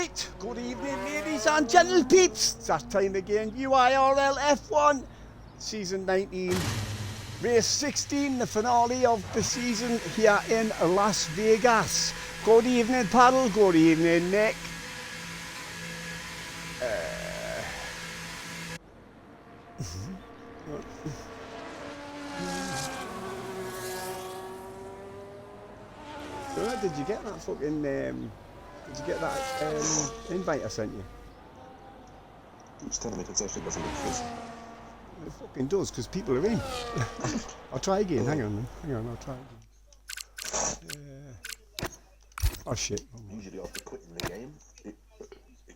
Right, good evening ladies and gentle peeps. It's that time again, UIRL F1, season 19, race 16, the finale of the season here in Las Vegas. Good evening Paddle, good evening Nick. Did you get that fucking, did you get that invite I sent you? It's telling me it's actually doesn't exist. It fucking does, because people are in. I'll try again, hang on, I'll try again. Oh shit. Usually after quitting the game, it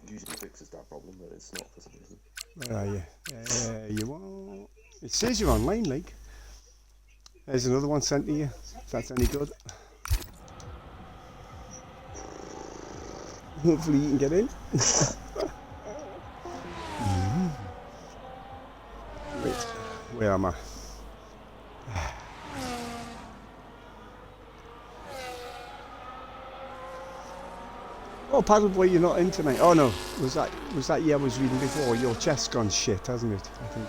usually fixes that problem, but it's not for some reason. Where are you? You are. It says you're online, like. There's another one sent to you, if that's any good. Hopefully you can get in. Wait, where am I? Oh, Paddleboy, you're not in tonight. Oh no, was that year I was reading before? Your chest's gone shit, hasn't it? I think.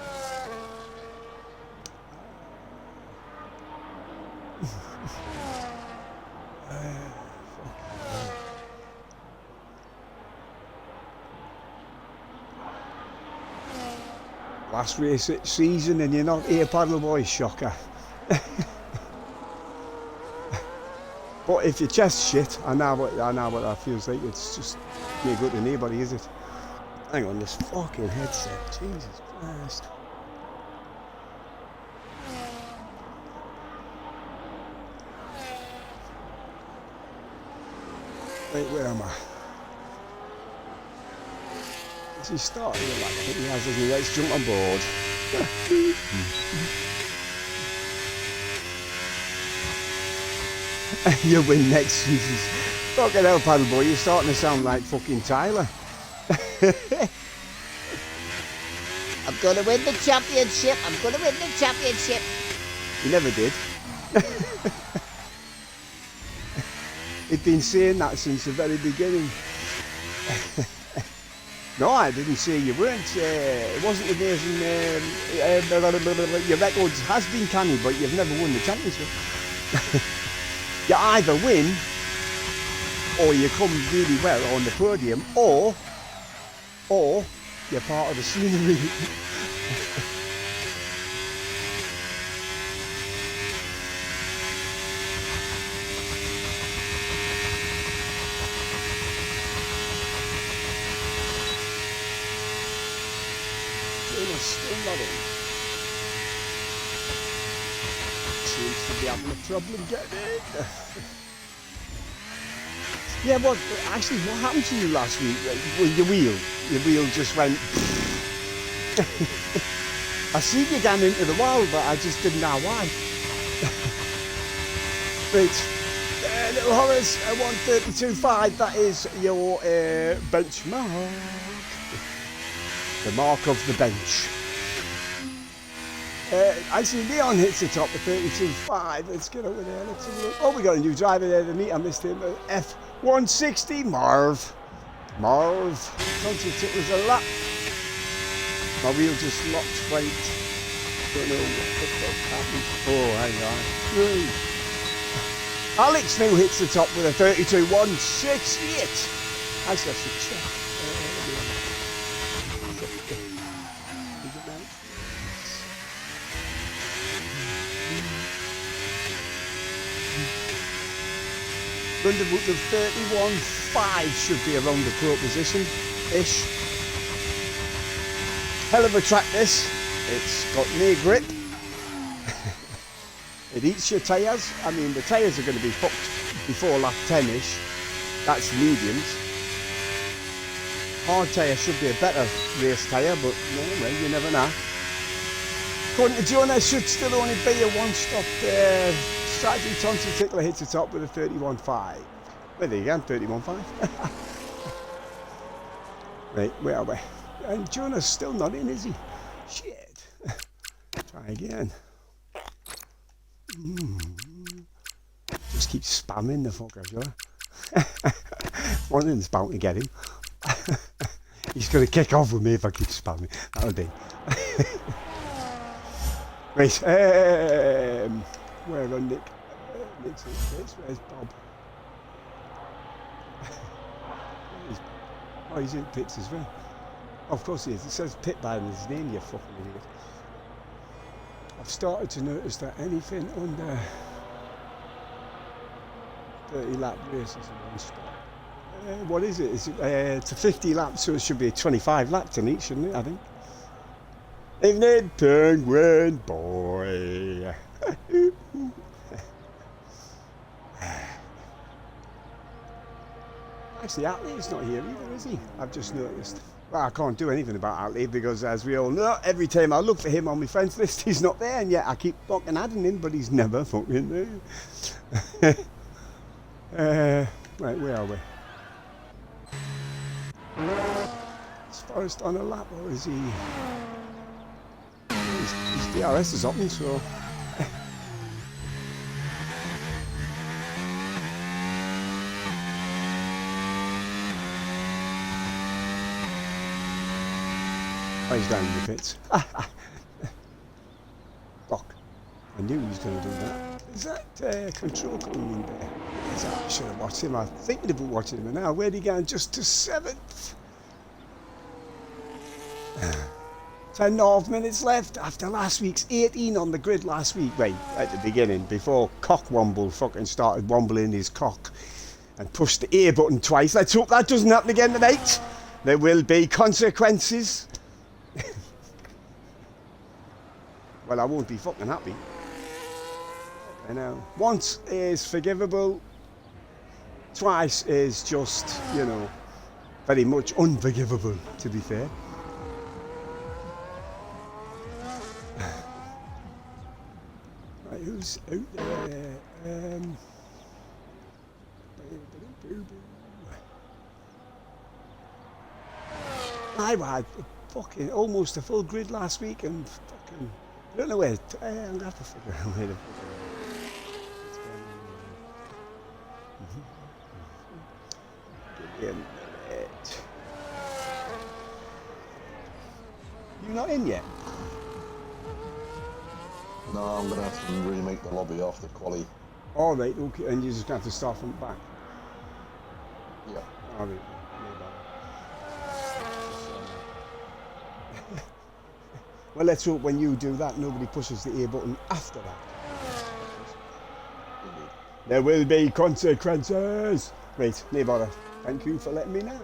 Last race season and you're not here, Paddleboy, shocker. But if your chest's shit, I know what that feels like. It's just no good to anybody, is it? Hang on, this fucking headset, Jesus Christ. Wait, where am I? He started it like he has, doesn't he? Let's jump on board. You win next, Jesus. Fucking hell, Paddleboy, you're starting to sound like fucking Tyler. I'm gonna win the championship. I'm gonna win the championship. You never did. He'd been saying that since the very beginning. No, I didn't say you weren't. It wasn't amazing. Your record has been canny, but you've never won the championship. You either win, or you come really well on the podium, or you're part of the scenery. Still not in. Seems to be having a problem getting in. Yeah, what happened to you last week? Your wheel just went. I see you down into the wall, but I just didn't know why. Right, little Horace, 132.5, that is your benchmark. The mark of the bench. Actually, Leon hits the top of 32.5. Let's get over there. Let's have a look. Oh, we got a new driver there to meet. I missed him. F160, Marv. 20 tickles a lap. My wheel just locked right. Don't know what the fuck happened. Oh, hang on. Alex now hits the top with a 32.168. Actually, I should check. Rendezvous of 31.5 should be around the pole position-ish. Hell of a track this. It's got no grip. It eats your tyres. I mean, the tyres are going to be fucked before lap 10-ish. That's mediums. Hard tyre should be a better race tyre, but no, well, you never know. According to Jonah, should still only be a one-stop strategy. Tonsi Tickler hits the top with a 31.5. Well, there you go, 31.5. Right, where are we? And Jonah's still not in, is he? Shit. Try again. Just keep spamming the fucker, sure. One of them's bound to get him. He's going to kick off with me if I keep spamming. That'll do. Right, where are Nick? Nick's in place. Where's Bob? Oh, he's in pits as well. Oh, of course he is. It says pit by his name, you fucking idiot. I've started to notice that anything under 30 lap races in one stop. What is it? Is it it's a 50 laps, so it should be 25 laps in each, shouldn't it? I think. Evening, penguin boy. Actually, Atlee's not here either, is he? I've just noticed. Well, I can't do anything about Atlee because, as we all know, every time I look for him on my friends list, he's not there, and yet I keep fucking adding him, but he's never fucking there. Right, where are we? Is Forrest on a lap, or is he? His DRS is open, so. Oh, he's down in the pits. Fuck. I knew he was going to do that. Is that control coming in there? I should have watched him. I'm thinking about watching him now. Where'd he go? Just to 7th. 10.5 minutes left after last week's 18 on the grid last week. Right, at the beginning, before Cockwomble fucking started wombling his cock and pushed the A button twice. Let's hope that doesn't happen again tonight. There will be consequences. Well, I won't be fucking happy. I know. Once is forgivable. Twice is just, you know, very much unforgivable, to be fair. Right, who's out there? I had fucking almost a full grid last week and fucking, I don't know where, I'm going to have to figure out where to You not in yet? No, I'm going to have to remake the lobby after quali. All right, okay, and you're just going to have to start from the back? Yeah. All right. Well, let's hope when you do that, nobody pushes the A button after that. Indeed. There will be consequences. Right, no bother. Thank you for letting me know.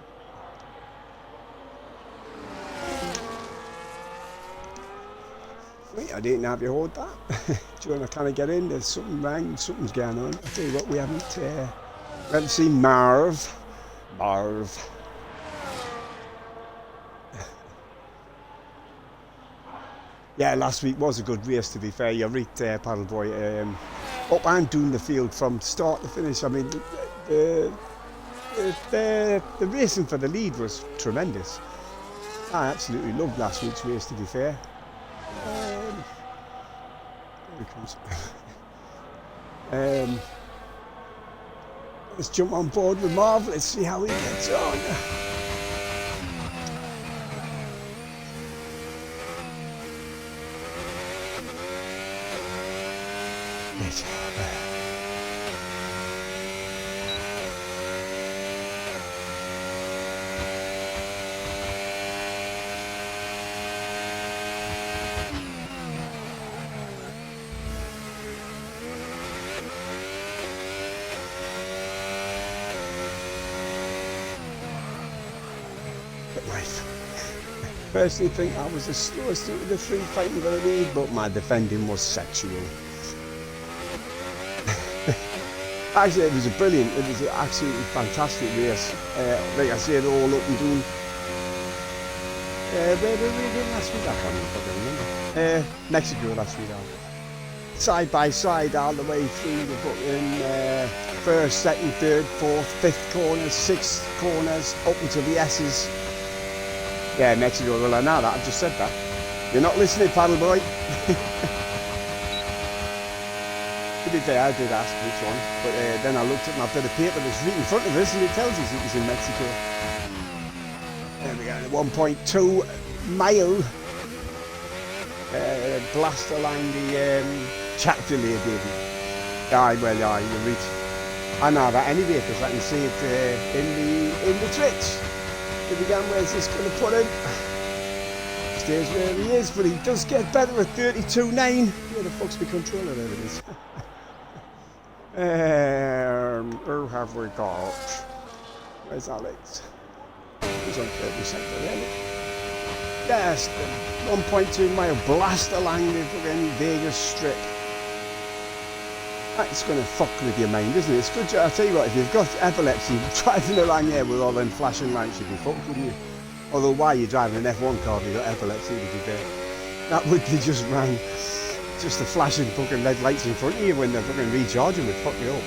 Right, I didn't have you heard that. Do you want to kind of get in? There's something wrong, something's going on. I'll tell you what, we haven't seen Marv. Yeah, last week was a good race, to be fair. You're right, Paddle Boy. Up and down the field from start to finish. I mean, the racing for the lead was tremendous. I absolutely loved last week's race, to be fair. Here he comes. Let's jump on board with Marv. Let's see how he gets on. Personally think I was the slowest out of the three fighting for the lead, but my defending was sexual. Actually, it was an absolutely fantastic race. Like I said, all up and down. Where were we again last week? I can't remember. Mexico last week. Side by side, all the way through the fucking first, second, third, fourth, fifth corners, sixth corners, up into the S's. Yeah, Mexico. Well, I know that. I've just said that. You're not listening, Paddle Boy. To be fair, I did ask which one, but then I looked at my bit of paper that's right in front of us, and it tells us it was in Mexico. 1.2 mile blast along the Chatfield here, David. Aye, well, aye, you're right. I know that anyway because I can see it in the tricks. If again, where's this going to put him? Stays where he is, but he does get better at 32.9. Where the fuck's my controller? There it is. Who have we got? Where's Alex? He's on 30 really. Yes, the 1.2 mile blast along the fucking Vegas Strip. That's going to fuck with your mind, isn't it? It's good. I'll tell you what, if you've got epilepsy, driving along here with all them flashing lights, you'd be fucked, wouldn't you? Although, why you're driving an F1 car if you've got epilepsy, would you fair? That would be just rang. Just the flashing fucking red lights in front of you when they're fucking recharging would fuck you up.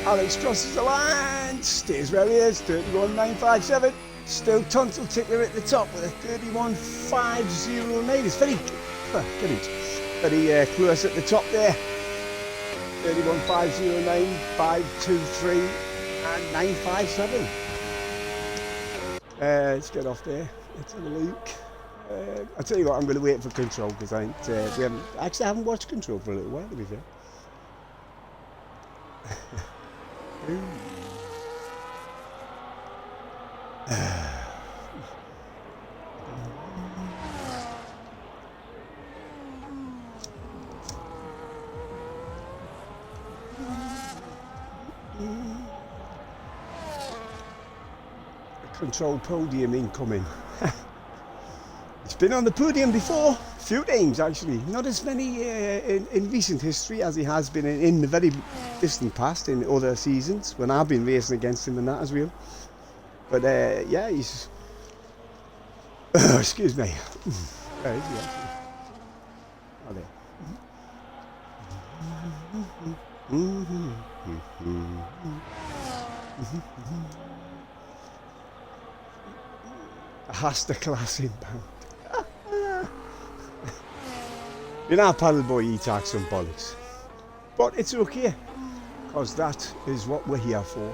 Alex crosses the line, stays where he is, 31.957. Still tonsil ticker at the top with a 31.509. It's very, very close at the top there. 31.509, 523 and 957. Let's get off there. Let's have a look. I'll tell you what, I'm going to wait for Control because I haven't watched Control for a little while, to be fair. Control podium incoming. It's been on the podium before, a few times actually. Not as many in recent history as he has been in the very distant past in other seasons when I've been racing against him and that as well. But yeah, he's. Excuse me. Where is he actually? Oh, there. Hasta class inbound. You know, Paddleboy, he talks some bollocks. But it's okay, because that is what we're here for.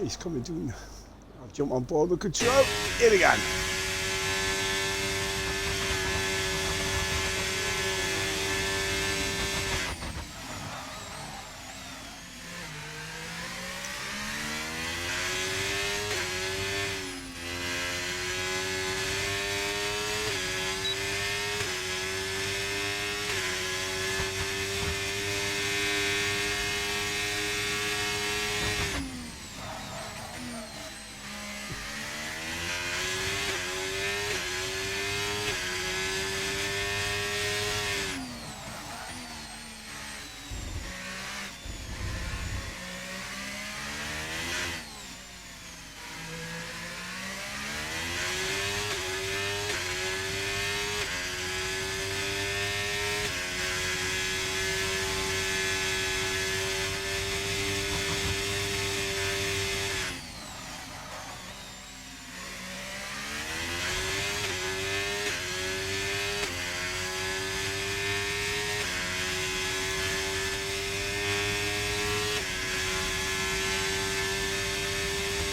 He's coming down. I'll jump on board with Control. Here we go.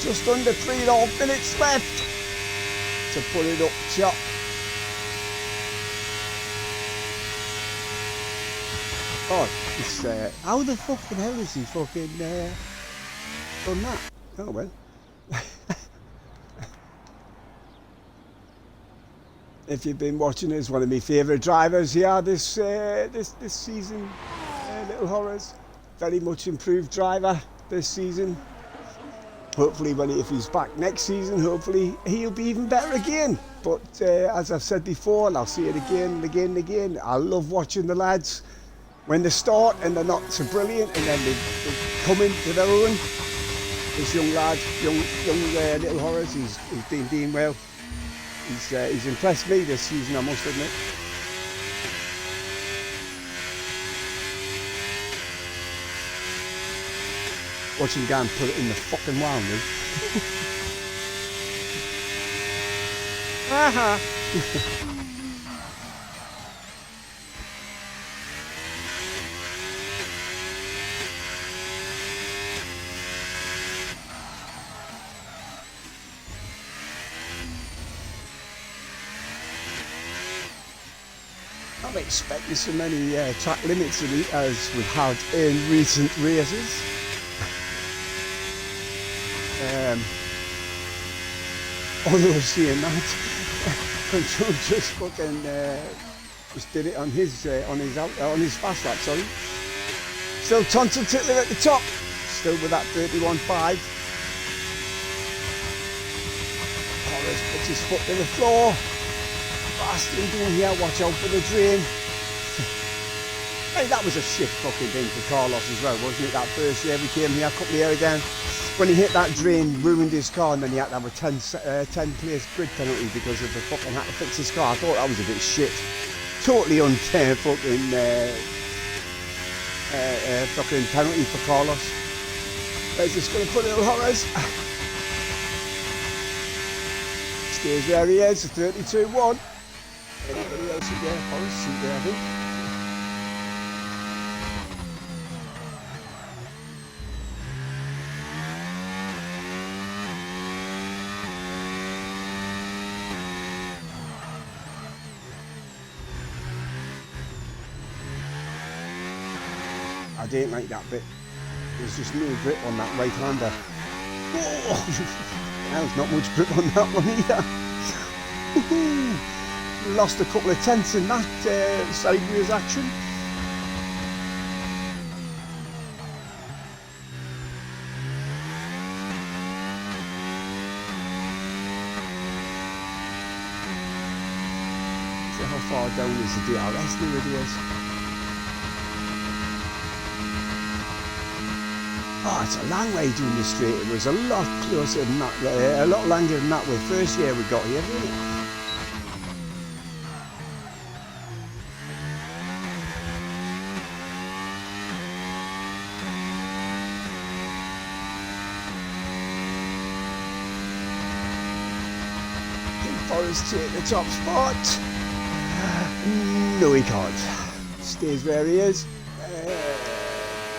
Just under 3.5 minutes left to put it up top. Oh, it's, how the fucking hell is he fucking done that? Oh well. If you've been watching us, one of my favourite drivers here this season, Little Horrors. Very much improved driver this season. Hopefully, if he's back next season, hopefully he'll be even better again. But as I've said before, and I'll say it again and again and again, I love watching the lads when they start and they're not so brilliant, and then they come into their own. This young lad, young Little Horrors, he's been doing well. He's impressed me this season, I must admit. Watch him go and put it in the fucking wild, dude. expecting so many track limits in it as we've had in recent races. Although seeing that, Control just fucking just did it on his fast lap, sorry. Still Tonsil Tickler at the top, still with that 31.5. Horace puts his foot to the floor. Bastard down here, watch out for the drain. Hey, that was a shit fucking thing for Carlos as well, wasn't it? That first year we came here, a couple of years down. When he hit that drain, ruined his car, and then he had to have a 10 place grid penalty because of the fucking had to fix his car. I thought that was a bit shit. Totally unfair fucking fucking penalty for Carlos. He's just going to put little Horace. Stays where he is, 32-1. Anybody else in there? Horace in there, I think. I didn't like that bit. There's just no grip on that right hander. Oh, there's not much grip on that one either. Lost a couple of tenths in that sideways action. So how far down is the DRS nowadays? Oh, it's a long way doing the straight. It was a lot closer than that, a lot longer than that with the first year we got here, wasn't it? Can Forrest take the top spot? No, he can't. Stays where he is.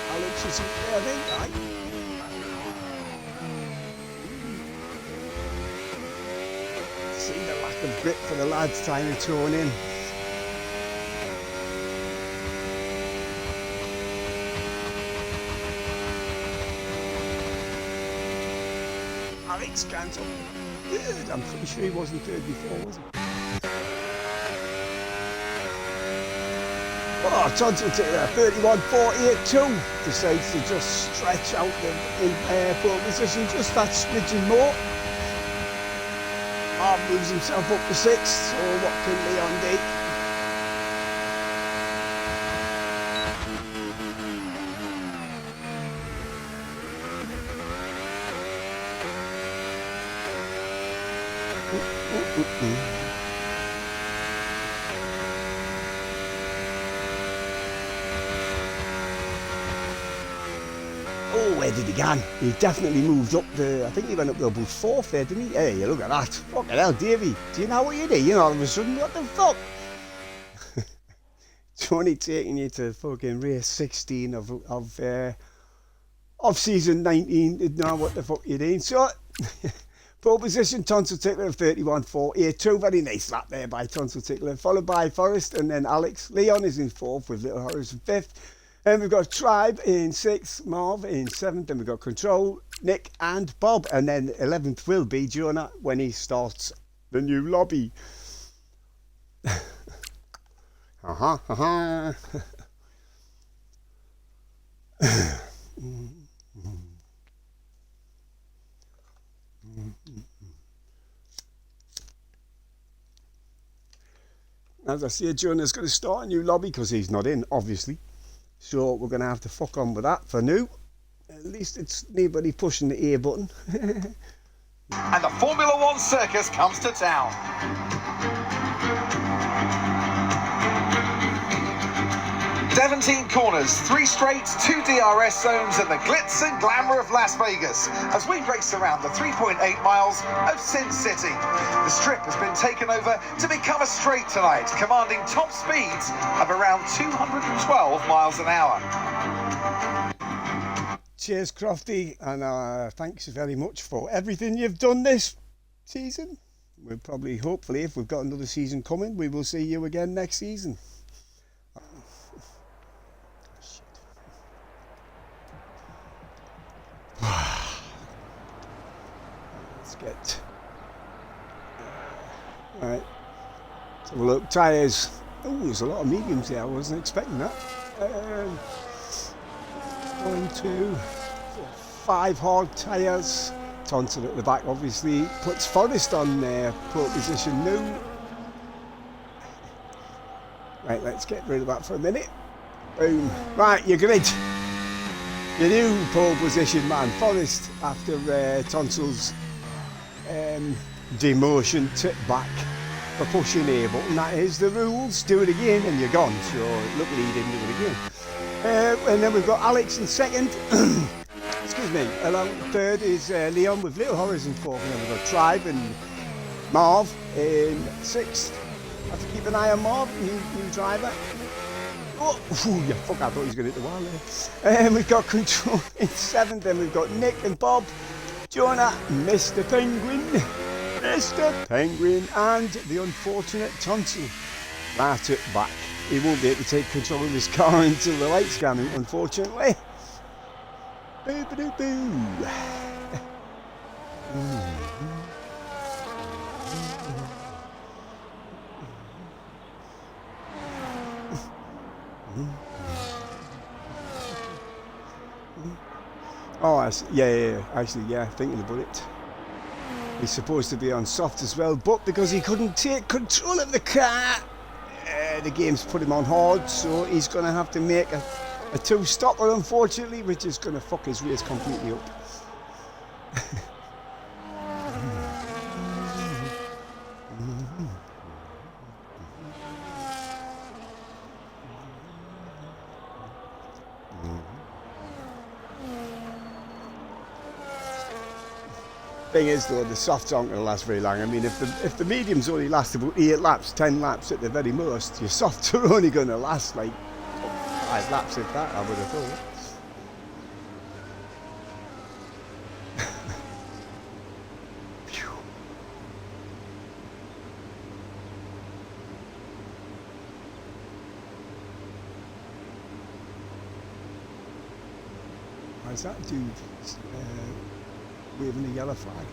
Alex is there, I think. See the lack of grip for the lads trying to tone in. Alex Cantor. Third. I'm pretty sure he wasn't third before, was he? Oh, Tonsil Tickler, 31.482, decides to just stretch out the pole position just that smidgen more. Moves himself up to 6th, so what can Leon do? Oh, where did he go? He definitely moved up the, I think he went up to about 4th there, didn't he? Hey, look at that. Fucking hell, Davey. Do you know what you do? You know, all of a sudden, what the fuck? It's only taking you to fucking race 16 of season 19 to know what the fuck you're doing. So, pole position, Tonsil Tickler of 31.482. Very nice lap there by Tonsil Tickler, followed by Forrest and then Alex. Leon is in 4th with Little Horace in 5th. And we've got Tribe in 6th, Marv in 7th, and we've got Control, Nick and Bob. And then 11th will be Jonah when he starts the new lobby. As I say, Jonah's going to start a new lobby because he's not in, obviously. So we're going to have to fuck on with that for now. At least it's nobody pushing the A button. And the Formula One circus comes to town. 17 corners, 3 straights, 2 DRS zones and the glitz and glamour of Las Vegas as we race around the 3.8 miles of Sin City. The strip has been taken over to become a straight tonight, commanding top speeds of around 212 miles an hour. Cheers, Crofty, and thanks very much for everything you've done this season. We'll probably, hopefully, if we've got another season coming, we will see you again next season. a look. Tyres. Oh, there's a lot of mediums there. I wasn't expecting that. 1, 2, 5 hard tyres. Tonsil at the back, obviously. Puts Forrest on pole position now. Right, let's get rid of that for a minute. Boom. Right, your grid. Your new pole position man, Forrest, after Tonsil's demotion, tip back for pushing A button. That is the rules. Do it again and you're gone. So luckily he didn't do it again. And then we've got Alex in second. Excuse me. Along third is Leon with Little Horrors in fourth. And then we've got Tribe and Marv in sixth. Have to keep an eye on Marv, new driver. Oh, yeah, fuck, I thought he was going to hit the wall there. We've got Control in seventh, then we've got Nick and Bob, Jonah, Mr. Penguin, and the unfortunate Tonsil right at back. He won't be able to take control of his car until the lights come out, unfortunately. Boo-ba-doo-boo. Oh, yeah, actually, yeah, thinking about it. He's supposed to be on soft as well, but because he couldn't take control of the car, the game's put him on hard, so he's going to have to make a two-stopper, unfortunately, which is going to fuck his race completely up. Thing is though, the softs aren't going to last very long. I mean, if the mediums only last about 8 laps, 10 laps at the very most, your softs are only going to last like 5 laps if that, I would have thought. Why is that dude waving a yellow flag?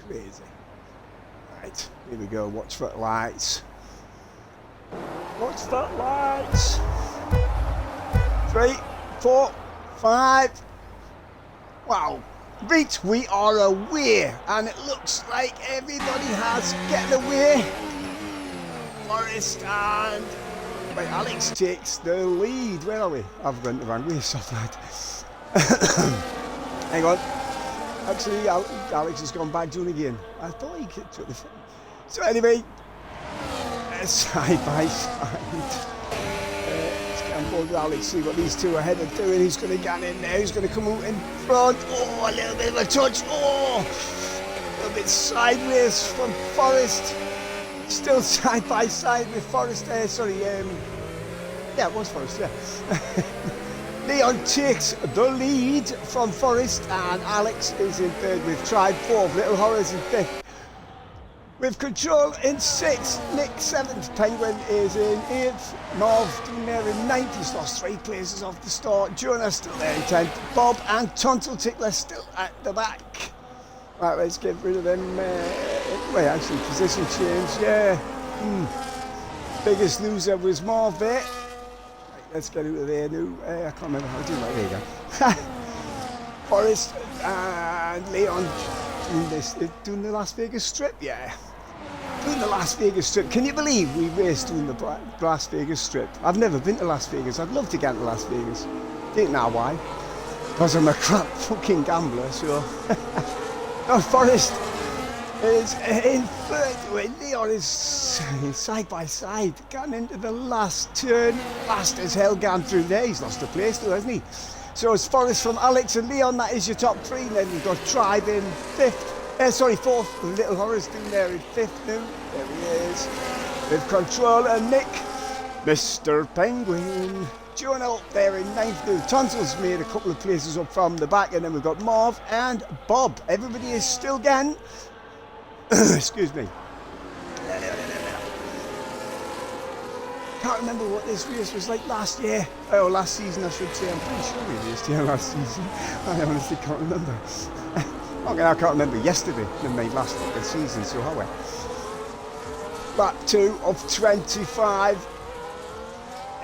Crazy. Right, here we go. Watch for lights. Watch for lights. 3, 4, 5. Wow. Right, we are away, and it looks like everybody has getting away. Forrest and Alex takes the lead. Where are we? I've gone the wrong way, soft lad. Hang on. Actually, Alex has gone back down again. I thought he took the front. So anyway, side by side. Let's get on board with Alex, see what these two ahead are doing. He's going to get in there. He's going to come out in front. Oh, a little bit of a touch. Oh, a little bit sideways from Forrest. Still side by side with Forrest there. Yeah, it was Forrest, yeah. Leon takes the lead from Forrest, and Alex is in third with Tribe, 4th, Little Horrors in 5th. With Control in 6th, Nick 7th, Penguin is in 8th, Marv down there in 9th, he's lost 3 places off the start, Jonah still there in 10th, Bob and Tonsil Tickler still at the back. Right, let's get rid of them. Wait, actually, position change, yeah. Biggest loser was Marv there. Let's get out of there now. I can't remember how to do that. There you go. Forrest and Leon doing the Las Vegas Strip, yeah. Doing the Las Vegas Strip. Can you believe we raced doing the Las Vegas Strip? I've never been to Las Vegas. I'd love to get to Las Vegas. Don't know why. Because I'm a crap fucking gambler, so. No, Forrest is in third with Leon is side by side, getting into the last turn, fast as hell going through there. He's lost a place though, hasn't he? So it's Forrest from Alex and Leon, that is your top 3. And then we've got Tribe in 4th, with Little Horrors down there in 5th now. There he is. With Control and Nick, Mr. Penguin. Jonah up there in 9th now. Tonsil's made a couple of places up from the back, and then we've got Marv and Bob. Everybody is still getting excuse me. Can't remember what this race was like last year. Oh, last season I should say. I'm pretty sure we raced here last season. I honestly can't remember. Okay, I can't remember yesterday than my last season, so how well. lap 2 of 25.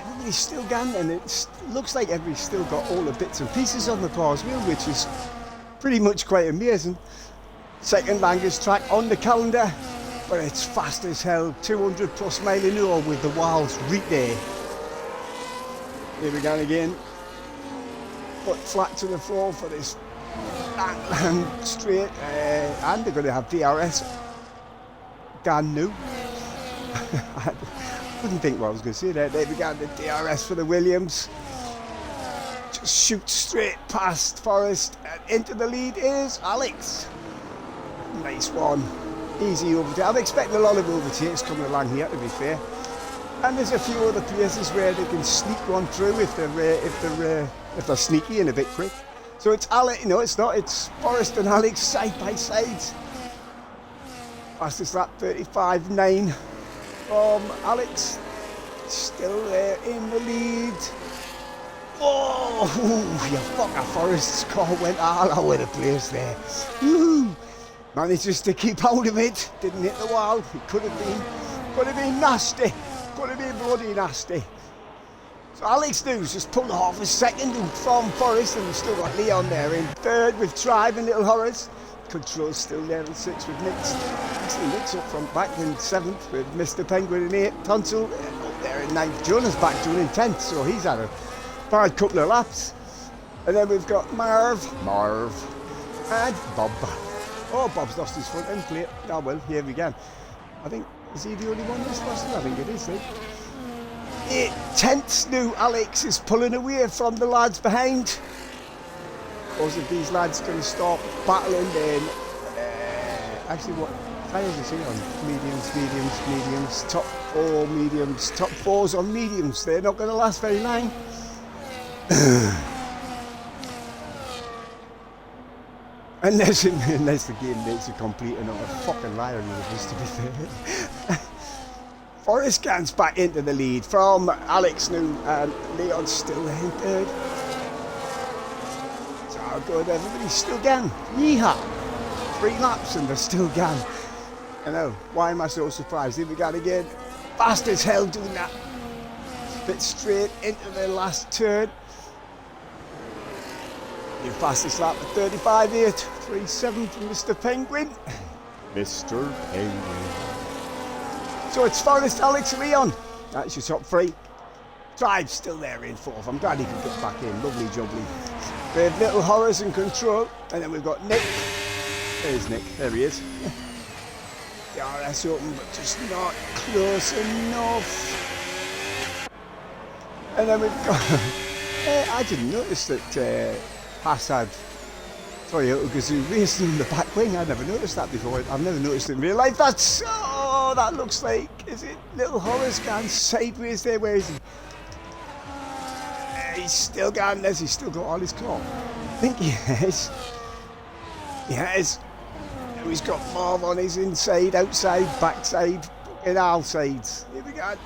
Everybody's still going, and it looks like everybody's still got all the bits and pieces on the cars wheel, which is pretty much quite amazing. Second longest track on the calendar, but it's fast as hell. 200 plus mile an hour with the walls right there. Here we go again. Foot flat to the floor for this land straight, and they're going to have DRS. Gan new. I couldn't think what I was going to say there. They began the DRS for the Williams. Just shoot straight past Forrest, and into the lead is Alex. Nice one. Easy overtake. I'm expecting a lot of overtakes coming along here, to be fair. And there's a few other places where they can sneak one through if they're sneaky and a bit quick. So it's Alex. No, it's not. It's Forrest and Alex side by side. Fastest lap 35.9 from Alex. Still there in the lead. Oh, you fucker! Forrest's car went all over the place there. Woo! Manages to keep hold of it. Didn't hit the wall. It could have been nasty. Could have been bloody nasty. So Alex News just pulled half a second from Forrest, and we've still got Leon there in third with Tribe and Little Horrors. Control's still there in sixth with Nick's. Actually, Nick's up front back in seventh with Mr. Penguin in eighth. Tonsil up there in ninth. Jonah's back doing in 10th, so he's had a bad couple of laps. And then we've got Marv, and Bob. Oh, Bob's lost his front end plate. Oh well, here we go. I think, is he the only one that's lost it? I think it is, eh? 10th new Alex is pulling away from the lads behind. Because if these lads can stop battling, then actually what tyres is he on? Mediums, top 4 mediums, top 4s on mediums. They're not going to last very long. Unless the game makes it complete and not a fucking liar in this, to be fair. Forrest Gans back into the lead from Alex New, and Leon's still in third. It's all good, everybody's still going. Yeehaw! 3 laps and they're still going. I know, why am I so surprised? Here we go again. Fast as hell doing that. Bit straight into the last turn. Your fastest lap at 35.8, 3.7 from Mr. Penguin. Mr. Penguin. So it's Forrest, Alex, and Leon. That's your top 3. Tribe's still there in 4th. I'm glad he could get back in. Lovely jubbly. We have Little Horrors in control. And then we've got Nick. There's Nick. There he is. DRS open, but just not close enough. And then we've got... I didn't notice that Haas had Toyota Gazoo racing in the back wing. I never noticed that before. I've never noticed it in real life. That's... Oh, that looks like... Is it Little Horrors going sideways there? Where is he? He's still going. Has he still got all his car? I think he has. He has. Now he's got Marv on his inside, outside, backside, in all sides. Here we go. I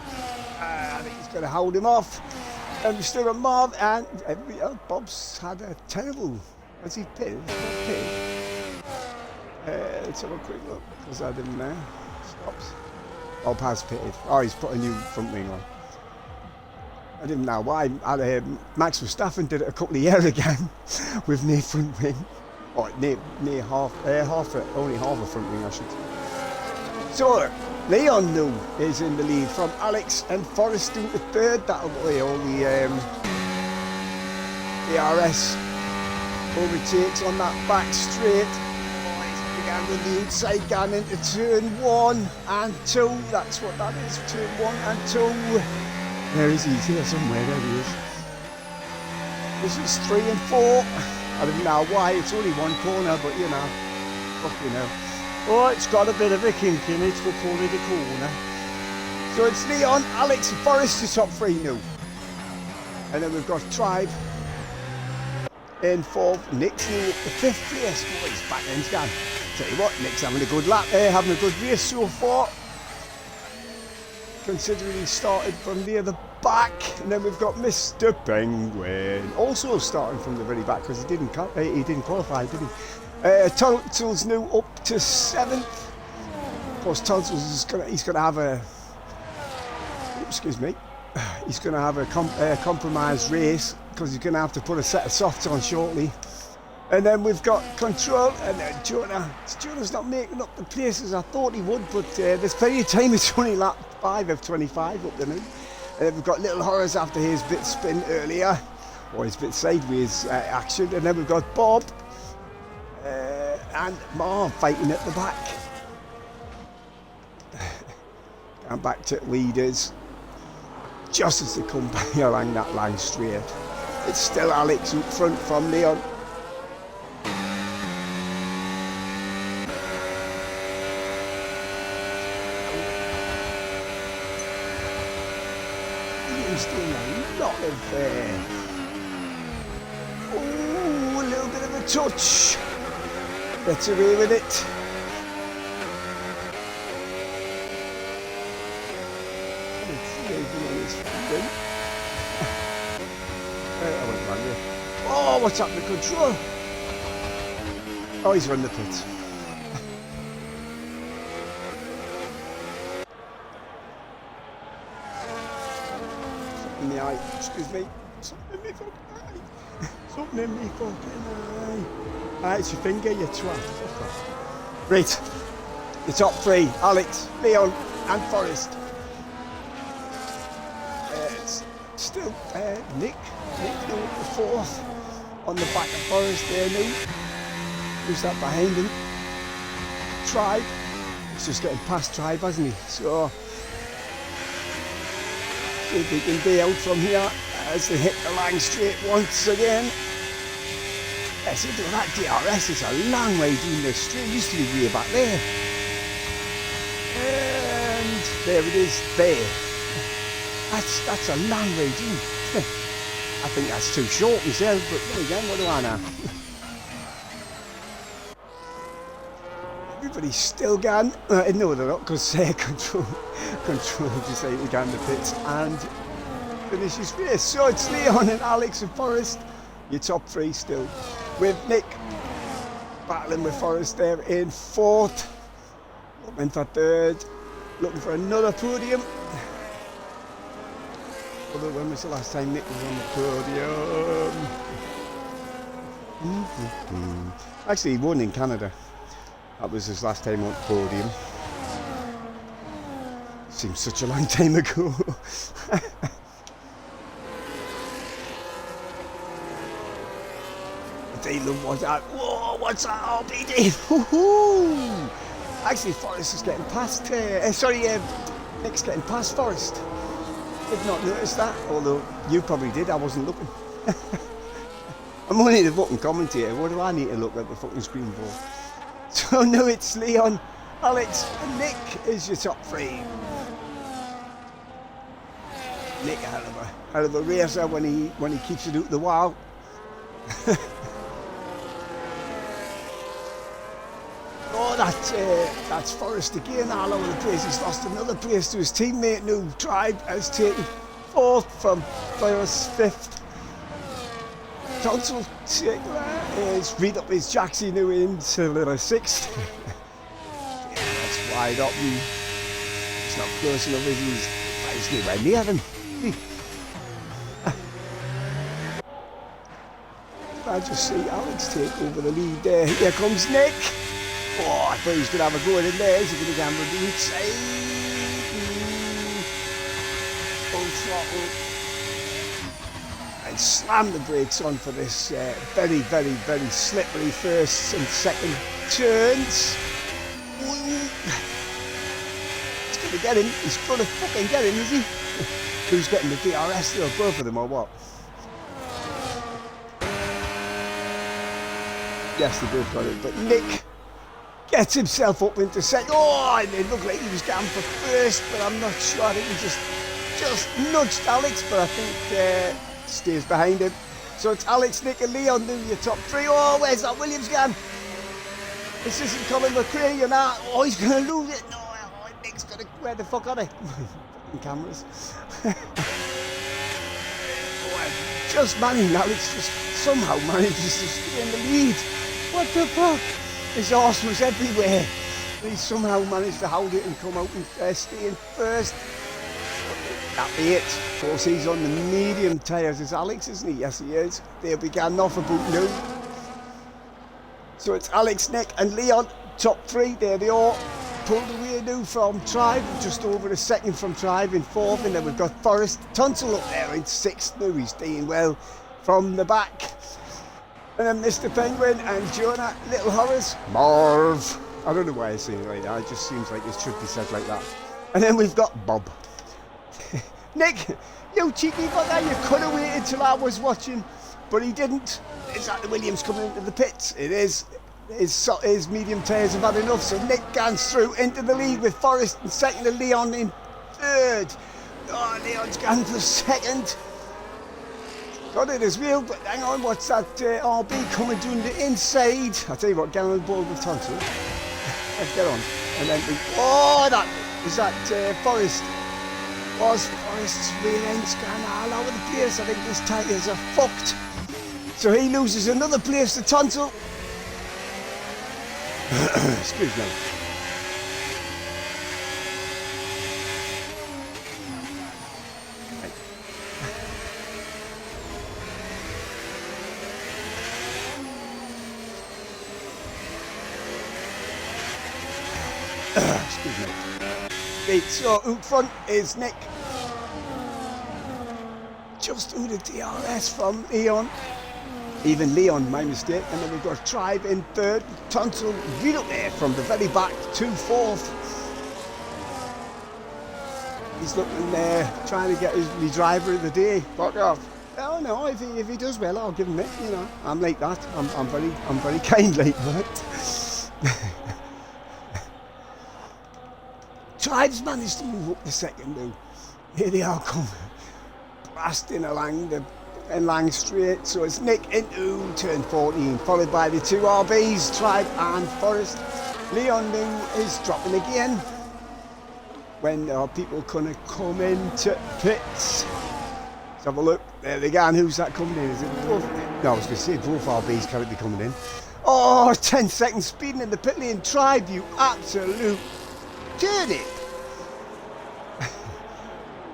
think he's going to hold him off. And we've still got Marv, and Bob's had a terrible... Has he pitted? Let's have a quick look, because I didn't know. Stops. Bob has pitted. Oh, he's put a new front wing on. I didn't know why. Max Verstappen did it a couple of years ago with near front wing. Or near only half a front wing, I should say. So, Leon New is in the lead from Alex and Forrest into third. That'll be all the DRS overtakes on that back straight. Began with the inside going into turn 1 and 2. That's what that is, turn 1 and 2. There is he, he's here somewhere, there he is. This is 3 and 4. I don't know why, it's only one corner, but you know, fuck you know. Oh, it's got a bit of a kink in it, we'll call it a corner. So it's Leon, Alex and Forrest, the top 3 new. And then we've got Tribe in 4th, Nick's new up to 5th place. Boys, back end's gone. Tell you what, Nick's having a good lap there, having a good race so far. Considering he started from near the back. And then we've got Mr. Penguin, also starting from the very back, because he didn't qualify, did he? Tonsil's new up to 7th. Of course, Tonsils is he's gonna have a, excuse me, he's gonna have a compromised race because he's gonna have to put a set of softs on shortly. And then we've got Control, and then Jonah's not making up the pace as I thought he would, but there's plenty of time. It's only lap 5 of 25 up to now. And then we've got Little Horrors after his bit spin earlier, or his bit sideways action. And then we've got Bob and Marv fighting at the back. And back to leaders. Just as they come back along that line straight. It's still Alex up front from Leon. Still a lot of oh, a little bit of a touch. Gets away with it. Oh, what's happened to Control? Oh, he's run the pit. In the eye, excuse me. Something in me fucking eye. Something in me fucking eye. Ah, it's your finger, you twat. Fuck off. Right. The top three, Alex, Leon and Forrest. It's still Nick now the fourth on the back of Forrest there now. Who's that behind him? Tribe. He's just getting past Tribe, hasn't he? So see if we can be out from here as they hit the line straight once again. Yes, that DRS is a long way down the straight. It used to be way back there. And there it is, there. That's a long way down. I think that's too short myself, but there again, what do I know? Everybody's still gone. No, they're not, because Control decided to go in the pits and finish his race. So it's Leon and Alex and Forrest. Your top three still. With Nick battling with Forrest there in fourth. Looking for third. Looking for another podium. Although when was the last time Nick was on the podium? Actually, he won in Canada. That was his last time on the podium. Seems such a long time ago. Dylan was that. Whoa, what's that RBD? Woohoo! Actually, Forrest is getting past. Nick's getting past Forrest. I've not noticed that, although you probably did. I wasn't looking. I'm only the fucking commentator. What do I need to look at the fucking screen for? So now it's Leon, Alex, and Nick is your top three. Nick, hell of a racer when he keeps it out the wall. Oh, that's Forrest again, all over the place. He's lost another place to his teammate now. Tribe has taken fourth from Forrest fifth. Tonsil is read up his Jaxie now into the sixth. Yeah, that's wide up. It's not close enough, is he? He's nowhere near them. I just see Alex take over the lead there. Here comes Nick. Oh, I thought he was going to have a go in there. Is he going to gamble the inside? Full throttle. And slam the brakes on for this very, very, very slippery first and second turns. He's going to get him. He's going to fucking get him, is he? Who's getting the DRS though? Both of them or what? Yes, they both got it, but Nick gets himself up into second. Oh, and it looked like he was going for first, but I'm not sure. I think he just nudged Alex, but I think stays behind him. So it's Alex, Nick and Leon do your top three. Oh, where's that Williams gone? This isn't Colin McRae, you're not. Oh, he's going to lose it. No, Nick's going to... Where the fuck are they? Fucking cameras. Just managing, Alex just somehow manages to stay in the lead. What the fuck? His arse was everywhere. He somehow managed to hold it and come out and stay in first. That be it. Of course, he's on the medium tyres as Alex, isn't he? Yes, he is. They'll be getting off about now. So it's Alex, Nick and Leon, top three. There they are. Pulled away now from Tribe, just over a second from Tribe in fourth. And then we've got Forrest Tunsil up there in sixth now. He's doing well from the back. And then Mr. Penguin and Jonah, Little Horace, Marv. I don't know why I say it like that. It just seems like it should be said like that. And then we've got Bob. Nick, you cheeky bugger, you could have waited till I was watching, but he didn't. Is that the Williams coming into the pits? It is. His medium tyres have had enough, so Nick gans through into the lead with Forrest in second and Leon in third. Oh, Leon's gone for second. Got it as well, but hang on, what's that RB coming down the inside? I'll tell you what, get on the ball with Tonsil. Let's get on. And then, that was that Forrest. Was Forrest's rear end's gone all over the place. I think his tyres are fucked. So he loses another place to Tonsil. Excuse me. Excuse me. Right, so out front is Nick. Just out of DRS from Leon. Even Leon, my mistake. And then we've got Tribe in third. Tunsil right up there from the very back to fourth. He's looking there, trying to get his driver of the day. Fuck off. Oh no, if he does well, I'll give him it. You know, I'm like that. I'm very kind like that. Tribe's managed to move up the second now. Here they are coming, blasting along the Lang straight. So it's Nick into turn 14, followed by the two RBs, Tribe and Forrest. Leon now is dropping again. When people gonna come into pits? Let's have a look. There they go. And who's that coming in? Is it both? No, I was going to say both RBs can't be coming in. Oh, 10 seconds speeding in the pit lane. Tribe, you absolute turnip.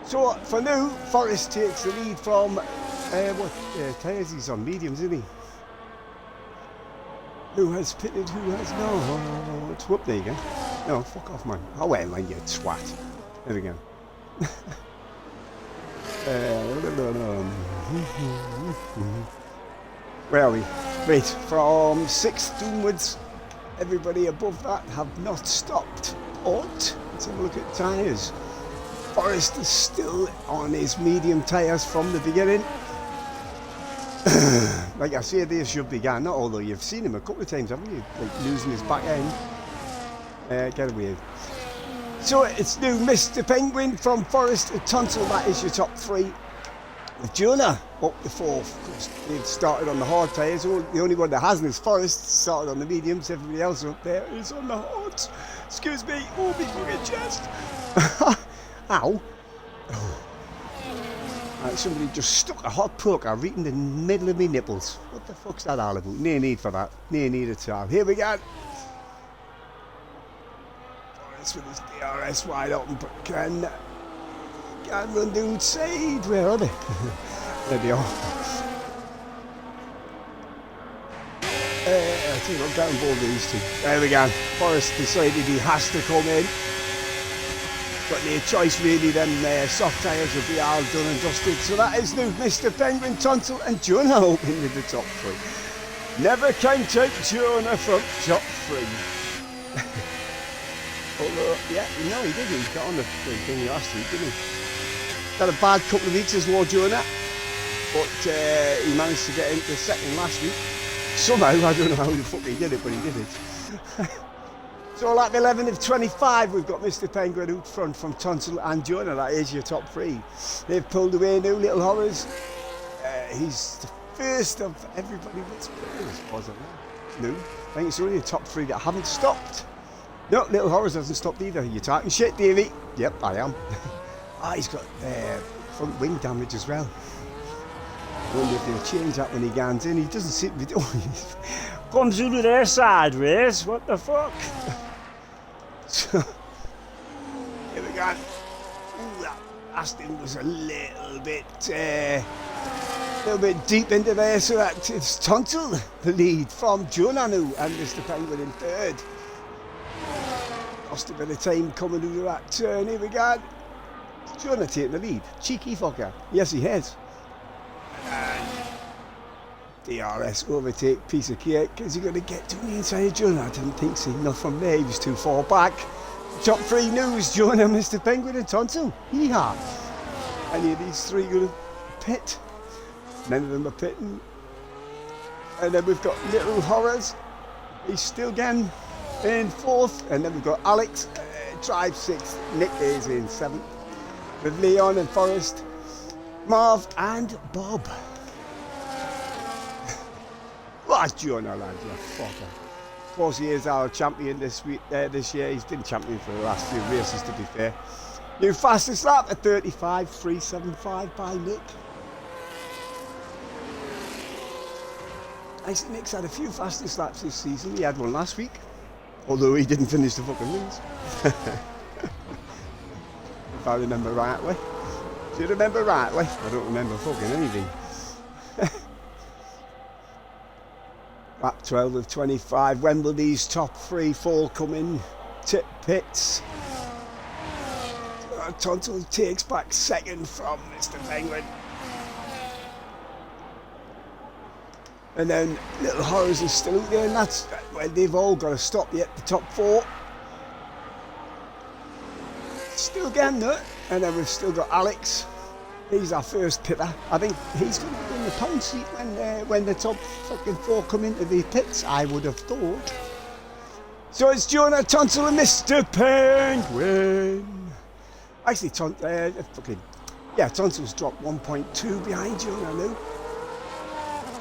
So for now, Forrest takes the lead from what tyres he's on? Mediums, isn't he? Who has pitted? Who has no? It's whoop. There you go. No, fuck off, man. Oh wait, man, you twat. There we go. Where are we? Right, from 6th downwards, everybody above that have not stopped. Let's have a look at tyres. Forrest is still on his medium tyres from the beginning. Like I say, they should be gone. Not although you've seen him a couple of times, haven't you? Like losing his back end. Get away. So it's new Mr. Penguin from Forrest to Tunsil. That is your top three. With Jonah up the fourth. Of course, they've started on the hard tyres. The only one that hasn't is Forrest. Started on the mediums. Everybody else up there is on the hards. Excuse me. Oh, big fucking chest. Ow. Oh. Somebody just stuck a hot poker right in the middle of me nipples. What the fuck's that all about? No need for that. No need at all. Here we go. Forrest with his DRS wide open, but can run down side. Where are they? There they are. I think I'll get on board these two. There we go. Forrest decided he has to come in. Got no choice really, them soft tyres will be all done and dusted. So that is new Mr. Penguin, Tunsil and Jonah opening in the top three. Never can take Jonah from top three. Although, yeah, no he didn't. He got on the thing last week, didn't he? Had a bad couple of weeks as well, Jonah. But he managed to get into second last week. Somehow, I don't know how the fuck he did it, but he did it. So lap 11 of 25, we've got Mr. Penguin out front from Tunsil and Jonah. That is your top three. They've pulled away now, Little Horrors. He's the first of everybody that's pulled, wasn't it? No, I think it's only the top three that haven't stopped. No, Little Horrors hasn't stopped either. You're talking shit, Davey. Yep, I am. He's got front wing damage as well. I wonder if they'll change that when he gans in. He doesn't seem to be doing it. Comes out of there sideways. What the fuck? So, here we go. Ooh, that last thing was a little bit deep into there, so that it's Tonsil the lead from Jonanu and Mr. Penguin in third. Lost a bit of time coming into that turn. Here we go. Jonah taking the lead. Cheeky fucker. Yes, he has. And DRS overtake, piece of cake. Is he going to get to the inside of Jonah? I didn't think so. Not from there. He was too far back. Top 3 news. Jonah, Mr. Penguin and Tonsil. Yeehaw. Any of these 3 going to pit? None of them are pitting. And then we've got Little Horrors. He's still getting in 4th. And then we've got Alex, drive 6th. Nick is in 7th. With Leon and Forrest, Marv and Bob. What's Jonah, lads, you fucker. Of course, he is our champion this year. He's been champion for the last few races, to be fair. New fastest lap at 35.375 by Nick. Actually, Nick's had a few fastest laps this season. He had one last week, although he didn't finish the fucking race. If I remember rightly. Do you remember rightly? I don't remember fucking anything. Lap 12 of 25. When will these top 3, 4 come in? Pits. Tonsil takes back 2nd from Mr. Penguin. And then Little Horrors is still out there, and that's where they've all got to stop yet, the top 4. Still getting there. And then we've still got Alex. He's our first pitter. I think he's going to be in the pound seat when the top fucking 4 come into the pits, I would have thought. So it's Jonah, Tonsil and Mr. Penguin. Actually, Tonsil's dropped 1.2 behind Jonah now.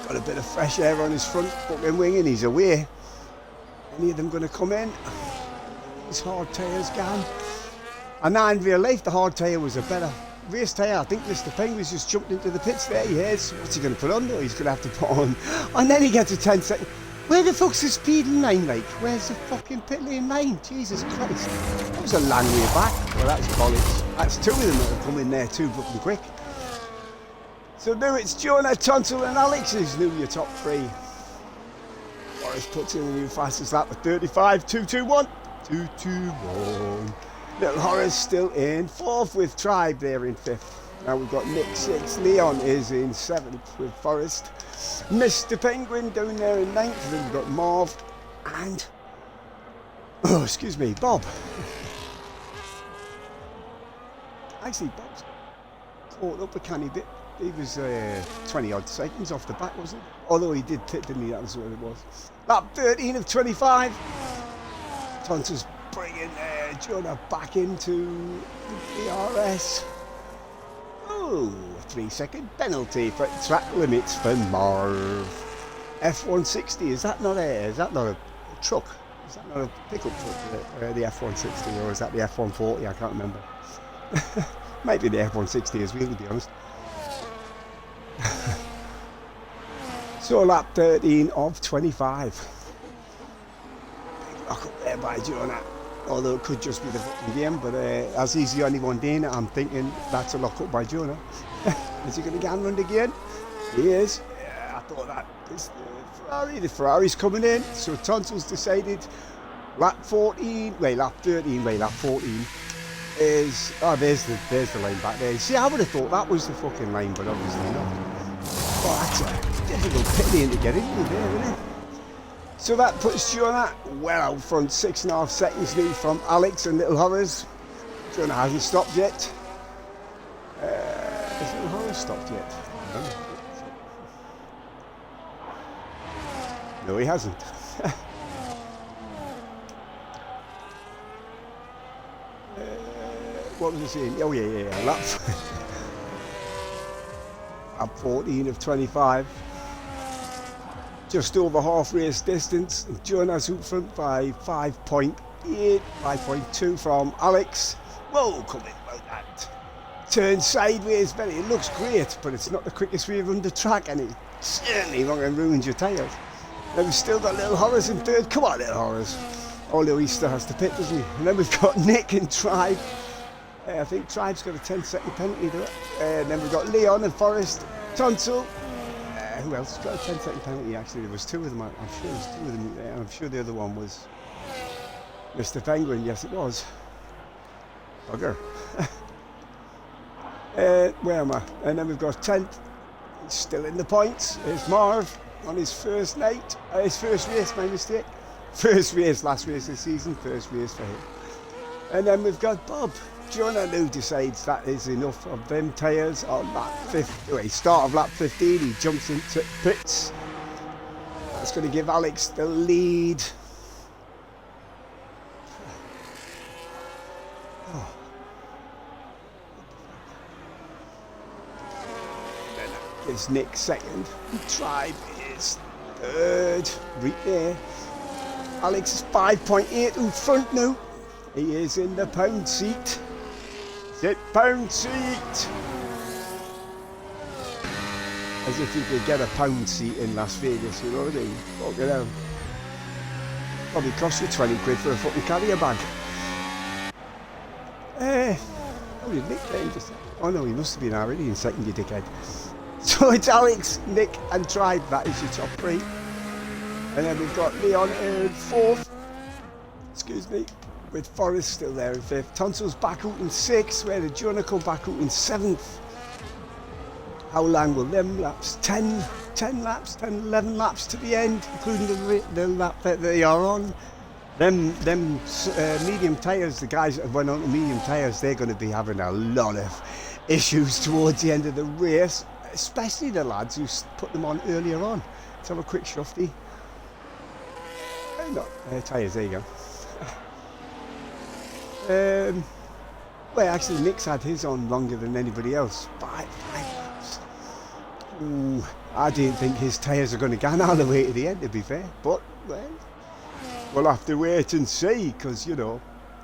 Got a bit of fresh air on his front fucking wing and he's away. Any of them going to come in? His hard tyres gone. And now in real life, the hard tyre was a better race tyre. I think Mr. Penguin's just jumped into the pits there. He is. What's he going to put on though? He's going to have to put on. And then he gets a 10 second. Where the fuck's the speeding line like? Where's the fucking pit lane line? Jesus Christ. That was a long way back. Well, that's bollocks. That's 2 of them that have come in there too fucking quick. So now it's Jonah, Tonsil and Alex who's new your top 3. Boris puts in the new fastest lap at 35.221. 221. Little Horrors still in 4th with Tribe there in 5th. Now we've got Nick 6th. Leon is in 7th with Forrest. Mr. Penguin down there in 9th. Then we've got Marv and Bob. Actually, Bob's caught up a canny bit. He was 20 odd seconds off the back, wasn't he? Although he did pit, didn't he? That was what it was. Lap 13 of 25. Tonsil's bringing Jonah back into the DRS. Oh, 3 second penalty for track limits for Marv. F160, is that not a truck? Is that not a pickup truck, the F160, or is that the F140? I can't remember. Might be the F160 as well, to be honest. So lap 13 of 25. Big lock up there by Jonah. Although it could just be the fucking game, but as he's the only one doing it, I'm thinking that's a lock up by Jonah. Is he going to get run again? He is. Yeah, I thought that. It's the Ferrari's coming in. So Tonsil's decided lap 13 is, there's the line back there. See, I would have thought that was the fucking line, but obviously not. Oh, that's a difficult pit lane to get into there, isn't it? So that puts Jonah well out front, 6.5 seconds lead from Alex and Little Horrors. Jonah hasn't stopped yet. Has Little Horrors stopped yet? No, he hasn't. What was I saying? Oh yeah. Lap 14 of 25. Just over half race distance. Jonah's out front by 5.8, 5.2 from Alex. Whoa, come in like that. Turn sideways, Benny. It looks great, but it's not the quickest way around the track, and it certainly ruins your tyres. Now we've still got Little Horrors in 3rd. Come on, Little Horrors. Although he still has to pit, doesn't he? And then we've got Nick and Tribe. I think Tribe's got a 10-second penalty to it. And then we've got Leon and Forrest. Tonsil. Who else has got a 10-second penalty? Actually, there was two of them. I'm sure there was two of them. I'm sure the other one was Mr. Penguin. Yes, it was. Bugger. Where am I? And then we've got 10th. He's still in the points. Here's Marv on his first night. His first race, my mistake. First race, last race of the season. First race for him. And then we've got Bob. Jonah who decides that is enough of them tyres on lap 15. Start of lap 15, he jumps into pits. That's going to give Alex the lead. Oh. Then that gives Nick second. Tribe is third. Right there. Alex is 5.8 in front now. He is in the pound seat. Sit pound seat. As if you could get a pound seat in Las Vegas, you know what I mean? Fucking hell. Probably cost you 20 quid for a fucking carrier bag. How did Nick get into second? Oh no, he must have been already in second, you dickhead. So it's Alex, Nick and Tribe, that is your top three. And then we've got Leon in fourth. Excuse me. With Forrest still there in fifth. Tonsil's back out in sixth, where did Jonah come back out in seventh? How long will them laps? 10 laps, 10, 11 laps to the end, including the lap that they are on. Them medium tyres, the guys that went on to medium tyres, they're going to be having a lot of issues towards the end of the race, especially the lads who put them on earlier on. Let's have a quick shufty. Tyres, there you go. Well, actually, Nick's had his on longer than anybody else. Five laps. Ooh, I didn't think his tyres are going to go all the way to the end, to be fair. But, well, we'll have to wait and see, because, you know,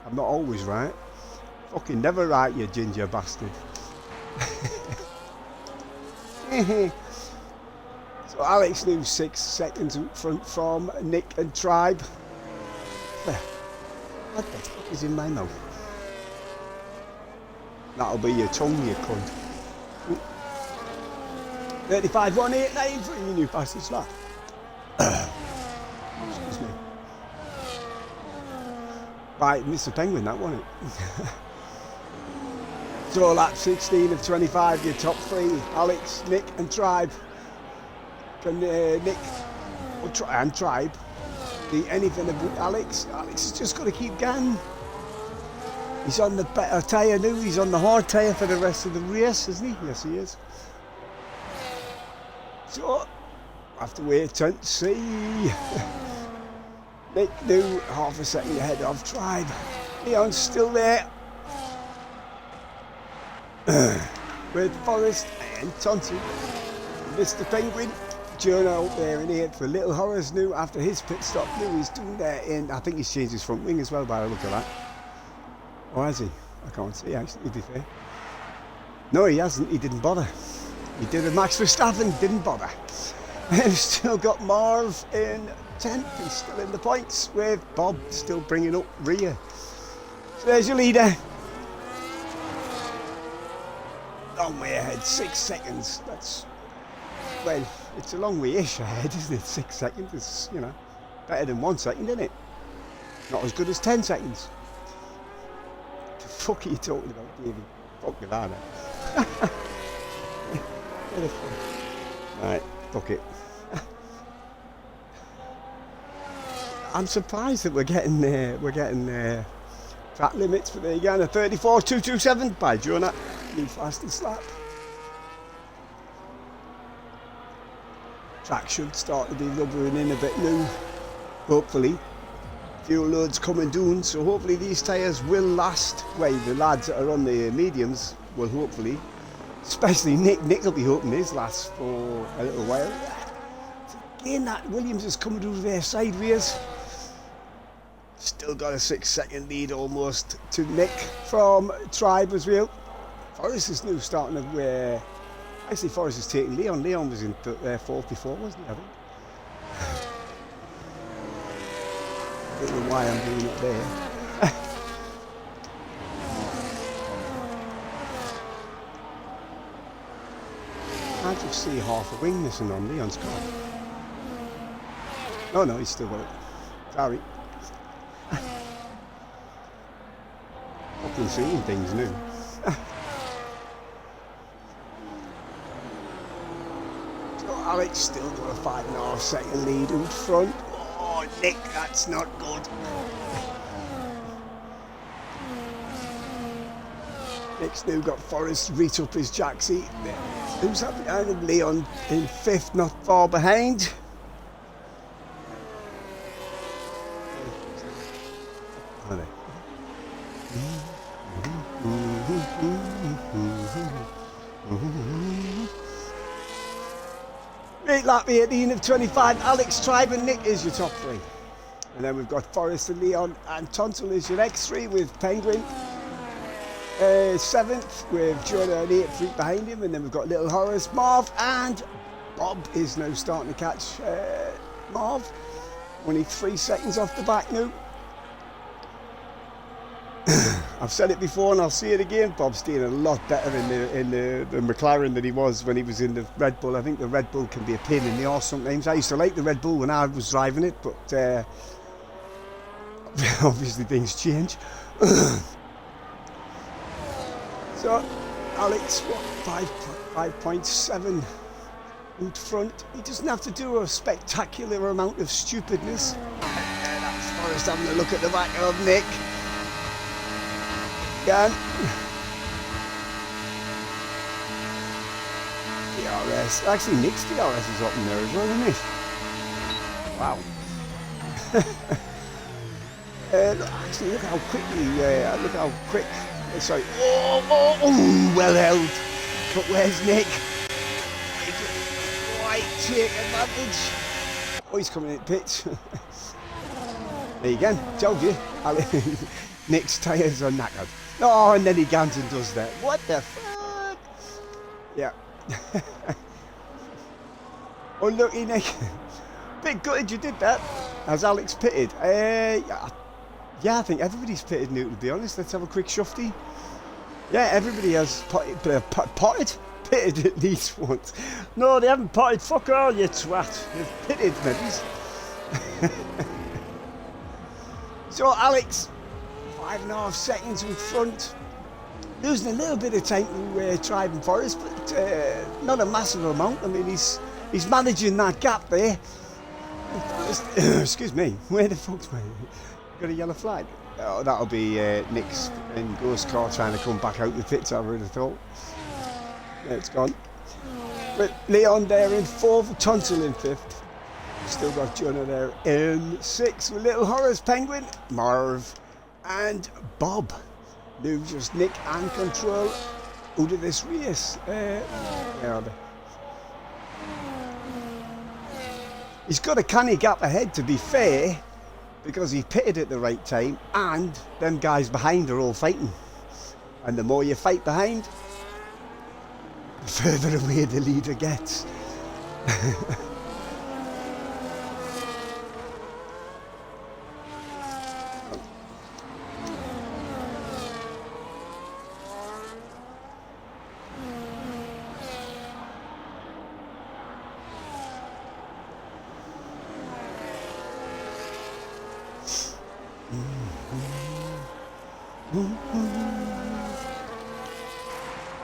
I'm not always right. Fucking never right, you ginger bastard. So Alex New 6 seconds in front from Nick and Tribe. What the fuck is in my mouth? That'll be your tongue, you cunt. 35.189 for your new fastest lap. Excuse me. Right, Mr. Penguin, that wasn't it? So lap 16 of 25, your top three, Alex, Nick and Tribe. Can Nick and Tribe be anything about Alex? Alex has just got to keep going. He's on the better tyre now. He's on the hard tyre for the rest of the race, isn't he? Yes, he is. So, have to wait and see. Nick now half a second ahead of Tribe. Leon's still there. With Forrest and Tonsil. Mr. Penguin. Jonah out there in 8th for Little Horrors now after his pit stop. Now he's doing that in, I think he's changed his front wing as well by the look of that. Or has he? I can't see actually, to be fair. No, he hasn't, he didn't bother. He did a Max Verstappen, didn't bother. And we've still got Marv in 10th, he's still in the points with Bob still bringing up rear. So there's your leader. Long way ahead, 6 seconds. That's, well, it's a long way-ish ahead, isn't it? 6 seconds is, you know, better than 1 second, isn't it? Not as good as 10 seconds. What the fuck are you talking about, Davey? Fuck with that. Right, fuck it. I'm surprised that we're getting track limits, but there you go, a 34.227 by Jonah, new fastest lap. Track should start to be rubbering in a bit now, hopefully. Fuel loads coming down, so hopefully these tyres will last. Well, the lads that are on the mediums will hopefully, especially Nick will be hoping his lasts for a little while. So again, that Williams is coming through there sideways. Still got a 6 second lead almost to Nick from Tribe as well. Forrest is now starting to actually Forrest is taking Leon. Leon was in 4th before, wasn't he, I think? don't know why I'm doing it there. I just see half a wing missing on Leon's car. Oh no, he's still got it. Sorry. Fucking seeing things new. So Alex still got a 5.5 second lead in front. Oh, Nick, that's not good. Nick's now got Forrest reach up his jack seat. Who's up behind him? Leon in 5th, not far behind. Are they? Right, lap 18 of 25. Alex, Tribe and Nick is your top 3. And then we've got Forrest and Leon and Tonsil is your next 3 with Penguin. 7th with Jonah and 8 feet behind him, and then we've got Little Horace, Marv, and Bob is now starting to catch Marv. Only 3 seconds off the back now. I've said it before and I'll say it again. Bob's doing a lot better in the McLaren than he was when he was in the Red Bull. I think the Red Bull can be a pain in the arse sometimes. I used to like the Red Bull when I was driving it, but obviously things change. So, Alex, what, 5.7 out front. He doesn't have to do a spectacular amount of stupidness. That's Forrest having a look at the back of Nick. Again. DRS. Actually, Nick's DRS is up in there as well, isn't it? Wow. Actually, look how quickly, look how quick. Sorry. Oh, well held. But where's Nick? Quite take advantage. Oh, he's coming in pitch. There you go. Told you. Nick's tyres are knackered. Oh, and then he gans and does that. What the fuck? Yeah. Unlucky, Nick. Bit gutted you did that. Has Alex pitted? Yeah, I think everybody's pitted now, to be honest. Let's have a quick shufty. Yeah, everybody has pitted at least once. No, they haven't potted. Fuck all, you twat. They've pitted, maybe. So, Alex, 5.5 seconds in front. Losing a little bit of time to Tribe and Forrest, but not a massive amount. I mean, he's managing that gap there. Excuse me, where the fuck's my... Got a yellow flag? Oh, that'll be Nick's in Ghost car trying to come back out the pits, I would have thought. Yeah, it's gone. But Leon there in 4th, Tonsil in 5th. Still got Jonah there in 6th with Little Horace, Penguin, Marv, and Bob. Now just Nick and Control out of this race. He's got a canny gap ahead, to be fair, because he pitted at the right time and them guys behind are all fighting. And the more you fight behind, the further away the leader gets.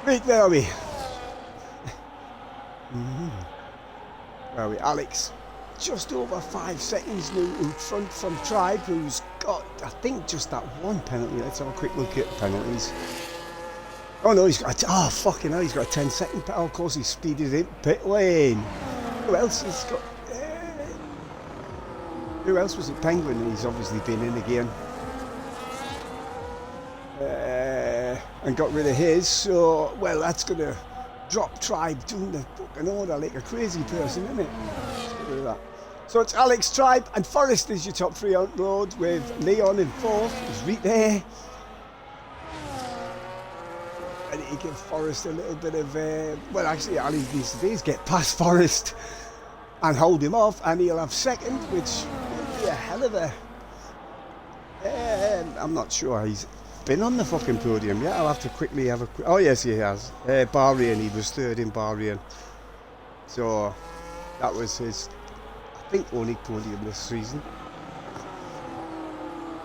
Right, where are we? Where are we? Alex, just over 5 seconds now in front from Tribe, who's got, I think, just that one penalty. Let's have a quick look at penalties. Oh no, he's got, oh fucking hell, he's got a 10-second penalty. Oh, of course, he's speeded in pit lane. Who else has got, who else was it? Penguin, he's obviously been in again. And got rid of his, so, well, that's going to drop Tribe doing the fucking order like a crazy person, isn't it? Let's get rid of that. So it's Alex, Tribe, and Forrest is your top 3 on road, with Leon in 4th. He's right there. I need to give Forrest a little bit of, well, actually, all he needs to do is get past Forrest and hold him off, and he'll have 2nd, which will be a hell of a I'm not sure he's been on the fucking podium yet. I'll have to quickly have a quick... Oh, yes, he has. Bahrain, he was third in Bahrain. So, that was his, I think, only podium this season.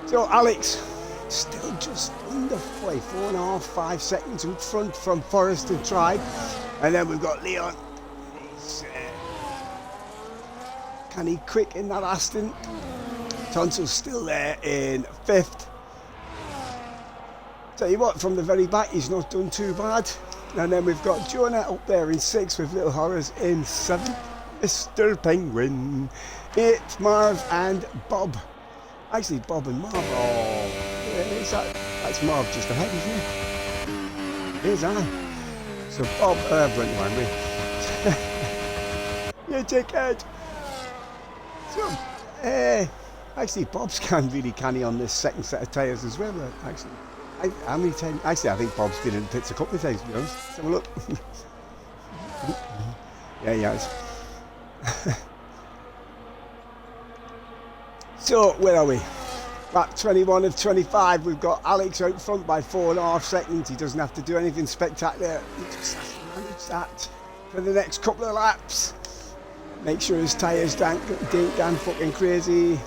So, Alex, still just under 4.5 seconds in front from Forest and Tribe. And then we've got Leon. He's can he quick in that Aston? Tonsil's still there in 5th. Tell you what, from the very back, he's not done too bad. And then we've got Jonah up there in 6th with Little Horrors in 7th. Mr. Penguin, 8th, Marv and Bob. Actually, Bob and Marv. Oh, is that's Marv just ahead, isn't it? Here's I. So Bob, Brent Wembley. You dickhead. So, actually, Bob's really canny on this second set of tyres as well. Actually, how many times? Actually, I think Bob's been in pits a couple of times. To be honest, let's have a look. Yeah, he has. So, where are we? Lap 21 of 25. We've got Alex out front by 4.5 seconds. He doesn't have to do anything spectacular. He just has to manage that for the next couple of laps. Make sure his tyres don't fucking crazy.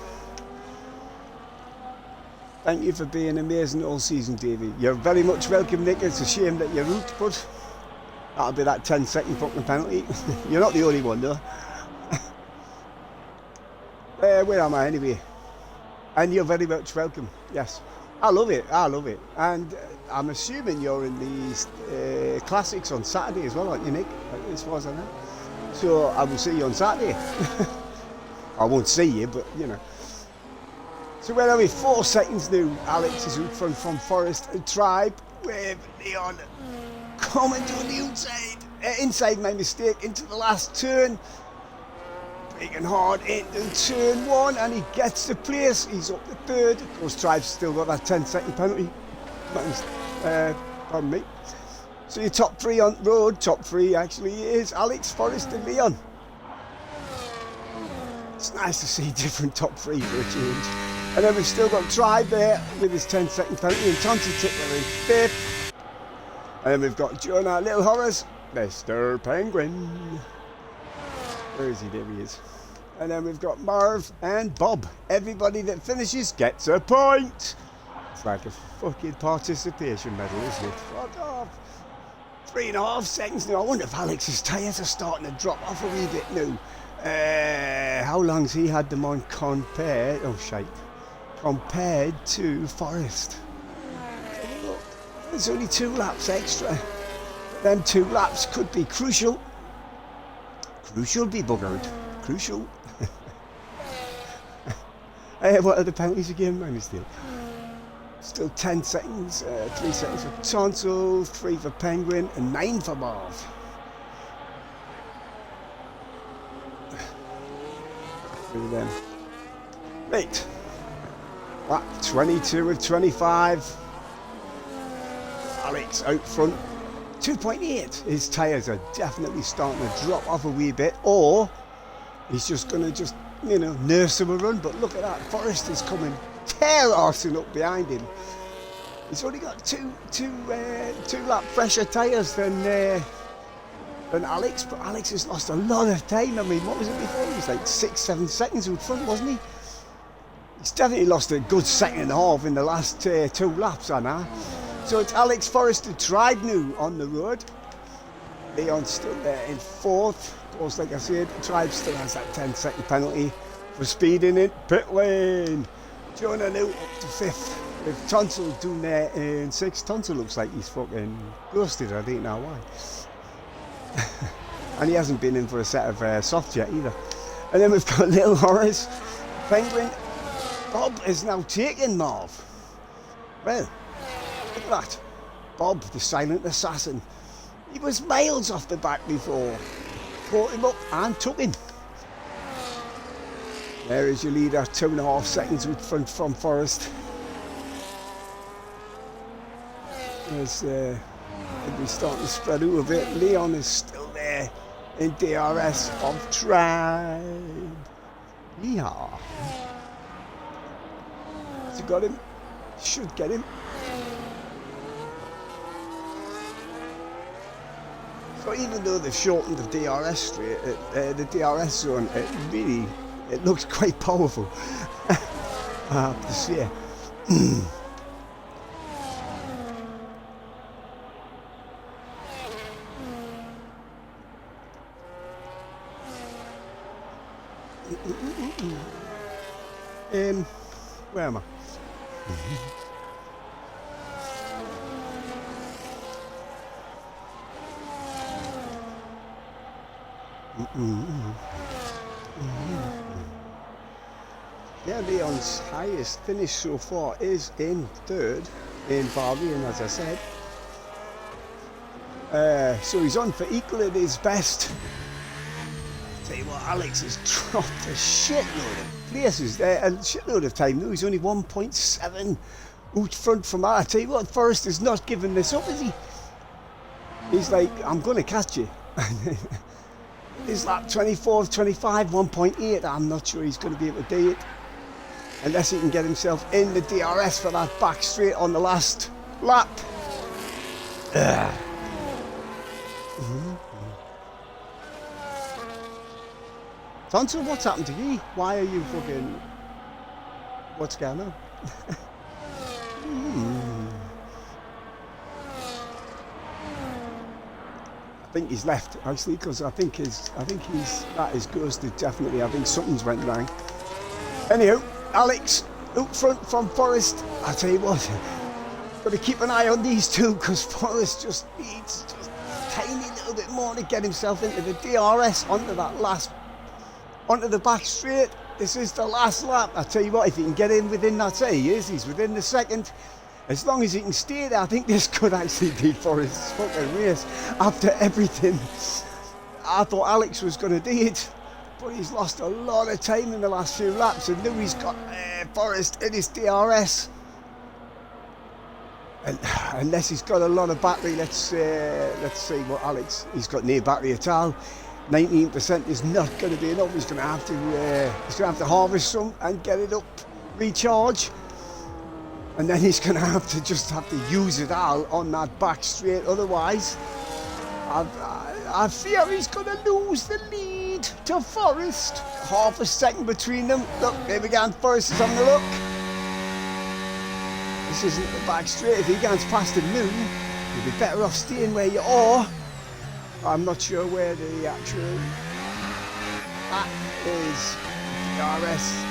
Thank you for being amazing all season, Davey. You're very much welcome, Nick. It's a shame that you're out, but that'll be that 10-second fucking penalty. You're not the only one, though. Where am I, anyway? And you're very much welcome. Yes. I love it. I love it. And I'm assuming you're in the classics on Saturday as well, aren't you, Nick? As far as I know. So I will see you on Saturday. I won't see you, but you know. So where are we? 4 seconds now. Alex is out front from Forest and Tribe with Leon coming to the outside. Inside, my mistake, into the last turn. Big and hard into turn 1, and he gets the place. He's up the 3rd. Of course, Tribe's still got that 10-second penalty. Pardon me. So your top 3 on road, top 3 actually is Alex, Forrest and Leon. It's nice to see different top 3 for a change. And then we've still got Tribe there with his 10-second penalty and Tonsil Tickler in 5th. And then we've got Jonah, Little Horrors, Mr. Penguin. Where is he? There he is. And then we've got Marv and Bob. Everybody that finishes gets a point. It's like a fucking participation medal, isn't it? Fuck off. 3.5 seconds now. I wonder if Alex's tyres are starting to drop off a wee bit now. How long's he had them on compared? Oh, shite. Compared to Forest. Look, there's only 2 laps extra. Them 2 laps could be crucial. Crucial be buggered. Crucial. What are the penalties again? Mine is still 10 seconds. 3 seconds for Tonsil, 3 for Penguin, and 9 for Marv. Look at them. Right. Lap 22 of 25. Alex out front. 2.8. His tyres are definitely starting to drop off a wee bit, or he's just going to nurse him a run. But look at that. Forrest is coming tear-arsing up behind him. He's only got two lap fresher tyres than Alex, but Alex has lost a lot of time. I mean, what was it before? He was like 6-7 seconds out front, wasn't he? He's definitely lost a good 1.5 seconds in the last 2 laps, I know. So it's Alex, Forrest and Tribe now on the road. Leon's still there in 4th. Of course, like I said, Tribe still has that 10-second penalty for speeding in pit lane. Jonah now up to 5th. With Tonsil down there in 6th. Tonsil looks like he's fucking ghosted. I don't know why. And he hasn't been in for a set of softs yet either. And then we've got Little Horrors. Penguin. Bob is now taking Marv. Well, look at that. Bob, the silent assassin. He was miles off the back before. Caught him up and took him. There is your leader, 2.5 seconds in front from Forest. As we're starting to spread out a bit. Leon is still there in DRS of Tribe. Yeehaw. Has he got him? Should get him. So even though they've shortened the DRS straight, the DRS zone, it looks quite powerful. I have to say. Where am I? Yeah, Leon's highest finish so far is in third in Bahrain, as I said. So he's on for equaling his best. Tell you what, Alex has dropped a shitload of places there, a shitload of time. No, he's only 1.7 out front from that. I tell you what, Forrest is not giving this up, is he? He's like, I'm going to catch you. His lap 24, 25, 1.8. I'm not sure he's going to be able to do it unless he can get himself in the DRS for that back straight on the last lap. Tonto, what's happened to you? Why are you fucking... What's going on? I think he's left actually, because I think that is ghosted definitely. I think something's went wrong. Anyhow, Alex out front from Forrest. I tell you what, got to keep an eye on these two, because Forrest just needs just a tiny little bit more to get himself into the DRS onto the back straight. This is the last lap. I tell you what, if he can get in within that, say he is, he's within the second. As long as he can stay there, I think this could actually be Forrest's fucking race. After everything, I thought Alex was going to do it, but he's lost a lot of time in the last few laps, and now he's got Forrest in his DRS. And unless he's got a lot of battery, let's see what Alex. He's got no battery at all. 19% is not going to be enough. He's going to have to harvest some and get it up, recharge. And then he's going to have to use it all on that back straight. Otherwise, I fear he's going to lose the lead to Forrest. Half a second between them. Look, there we go. Forrest is having a look. This isn't the back straight. If he gets past him now, you'd be better off staying where you are. I'm not sure where the actual... That is DRS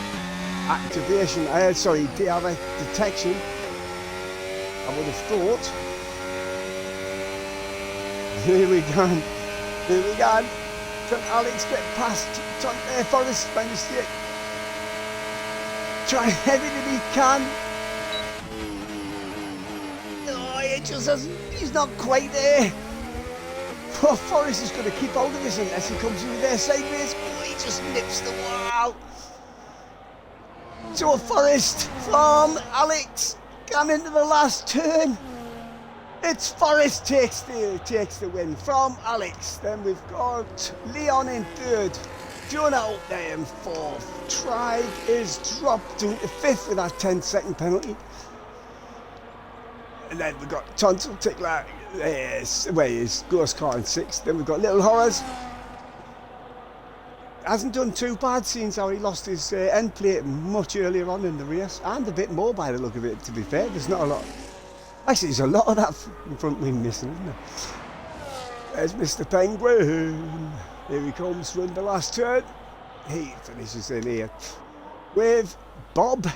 activation, DRS detection. I would have thought. Here we go. Can Alex get past Forrest by mistake? Try everything he can. No, it just hasn't. He's not quite there. Oh, Forrest is going to keep hold of this unless he comes in there sideways. Oh, he just nips the wall. So Forrest from Alex coming into the last turn. It's Forrest takes the win from Alex. Then we've got Leon in third, Jonah up there in fourth. Tribe is dropped to fifth with that 10-second penalty. And then we've got Tonsil Tickler, his ghost car in sixth. Then we've got Little Horrors. Hasn't done too bad since how he lost his end plate much earlier on in the race, and a bit more by the look of it, to be fair. There's not a lot. Actually, there's a lot of that front wing missing, isn't there? There's Mr. Penguin. Here he comes from the last turn. He finishes in here with Bob.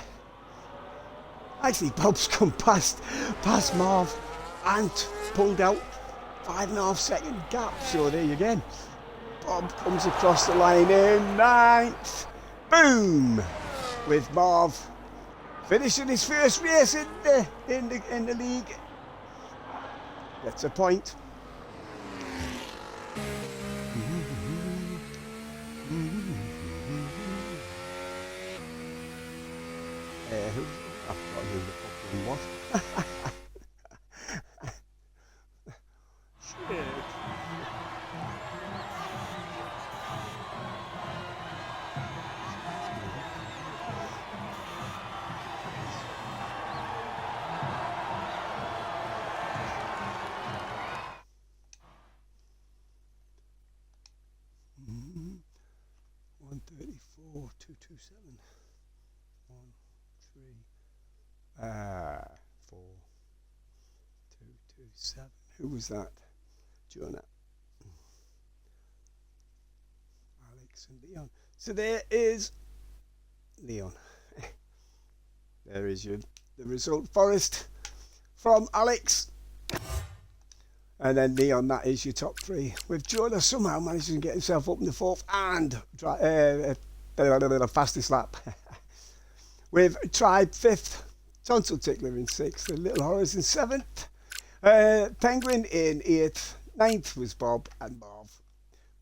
Actually, Bob's come past Marv and pulled out 5.5 second gap. So there you go. Bob comes across the line in ninth. Boom! With Marv finishing his first race in the league. That's a point. I've got to do the fucking what? Shit. 4227. 1, 4227. Who was that? Jonah, Alex, and Leon. So there is Leon. There is the result. Forest from Alex. And then Leon, that is your top three. With Jonah somehow managing to get himself up in the fourth and fastest lap. With Tribe fifth, Tonsil Tickler in sixth, and Little Horrors in seventh, Penguin in eighth, ninth was Bob and Marv,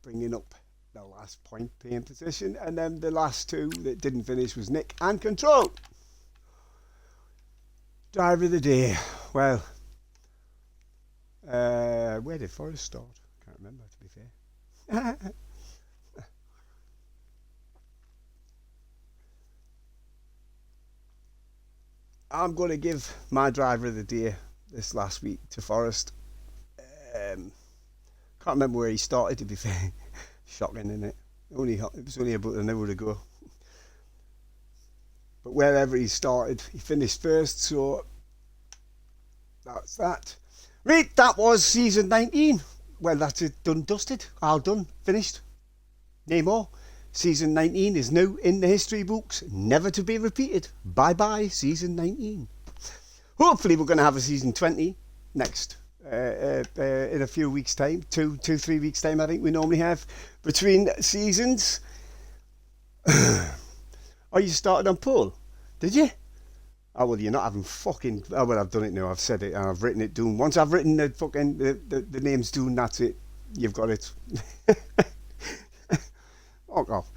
bringing up the last point paying position. And then the last two that didn't finish was Nick and Control. Driver of the day. Well, where did Forrest start? Can't remember, to be fair. I'm going to give my driver of the day this last week to Forrest. Can't remember where he started, to be fair. Shocking, isn't it? It was only about an hour ago. But wherever he started, he finished first, so that's that. Right, that was season 19. Well, that's it, done, dusted, all done, finished. No more. Season 19 is now in the history books, never to be repeated. Bye-bye, season 19. Hopefully we're going to have a season 20 next, in a few weeks' time. 3 weeks' time, I think we normally have between seasons. Oh, you started on pole? Did you? Oh, well, you're not having fucking... Oh, well, I've done it now. I've said it and I've written it down. Once I've written the fucking... The names down, that's it. You've got it. Fuck off.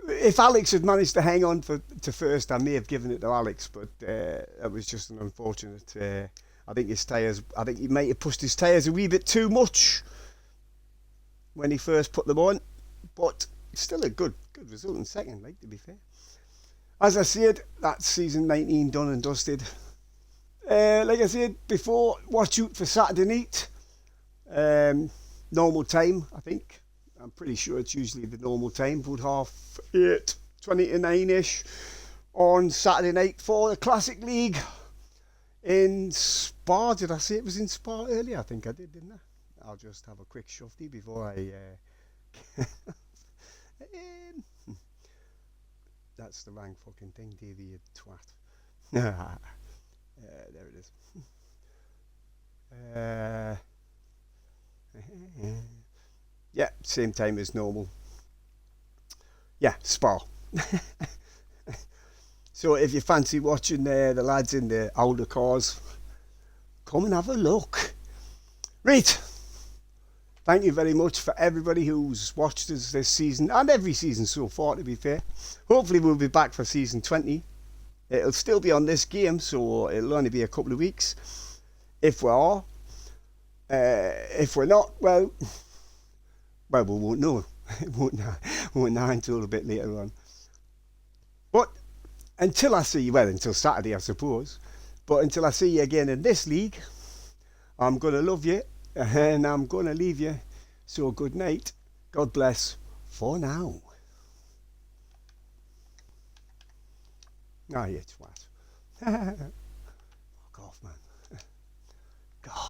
If Alex had managed to hang on to first, I may have given it to Alex, but it was just an unfortunate... I think his tyres... I think he might have pushed his tyres a wee bit too much when he first put them on. But still a good result in second, like, to be fair. As I said, that's season 19 done and dusted. Like I said before, watch out for Saturday night. Normal time, I think. I'm pretty sure it's usually the normal time, about 8:30, 20 to 9-ish on Saturday night for the Classic League in Spa. Did I say it was in Spa earlier? I think I did, didn't I? I'll just have a quick shufty before I... That's the wrong fucking thing, Davey, you twat. There it is. Yeah, same time as normal. Yeah, Spa. So if you fancy watching the lads in the older cars, come and have a look. Right. Thank you very much for everybody who's watched us this season, and every season so far, to be fair. Hopefully we'll be back for season 20. It'll still be on this game, so it'll only be a couple of weeks. If we are. If we're not, well, we won't know. We won't know until a bit later on. But until I see you, well, until Saturday, I suppose. But until I see you again in this league, I'm going to love you. And I'm going to leave you. So good night. God bless for now. Ah, you twat. Fuck off, man. God.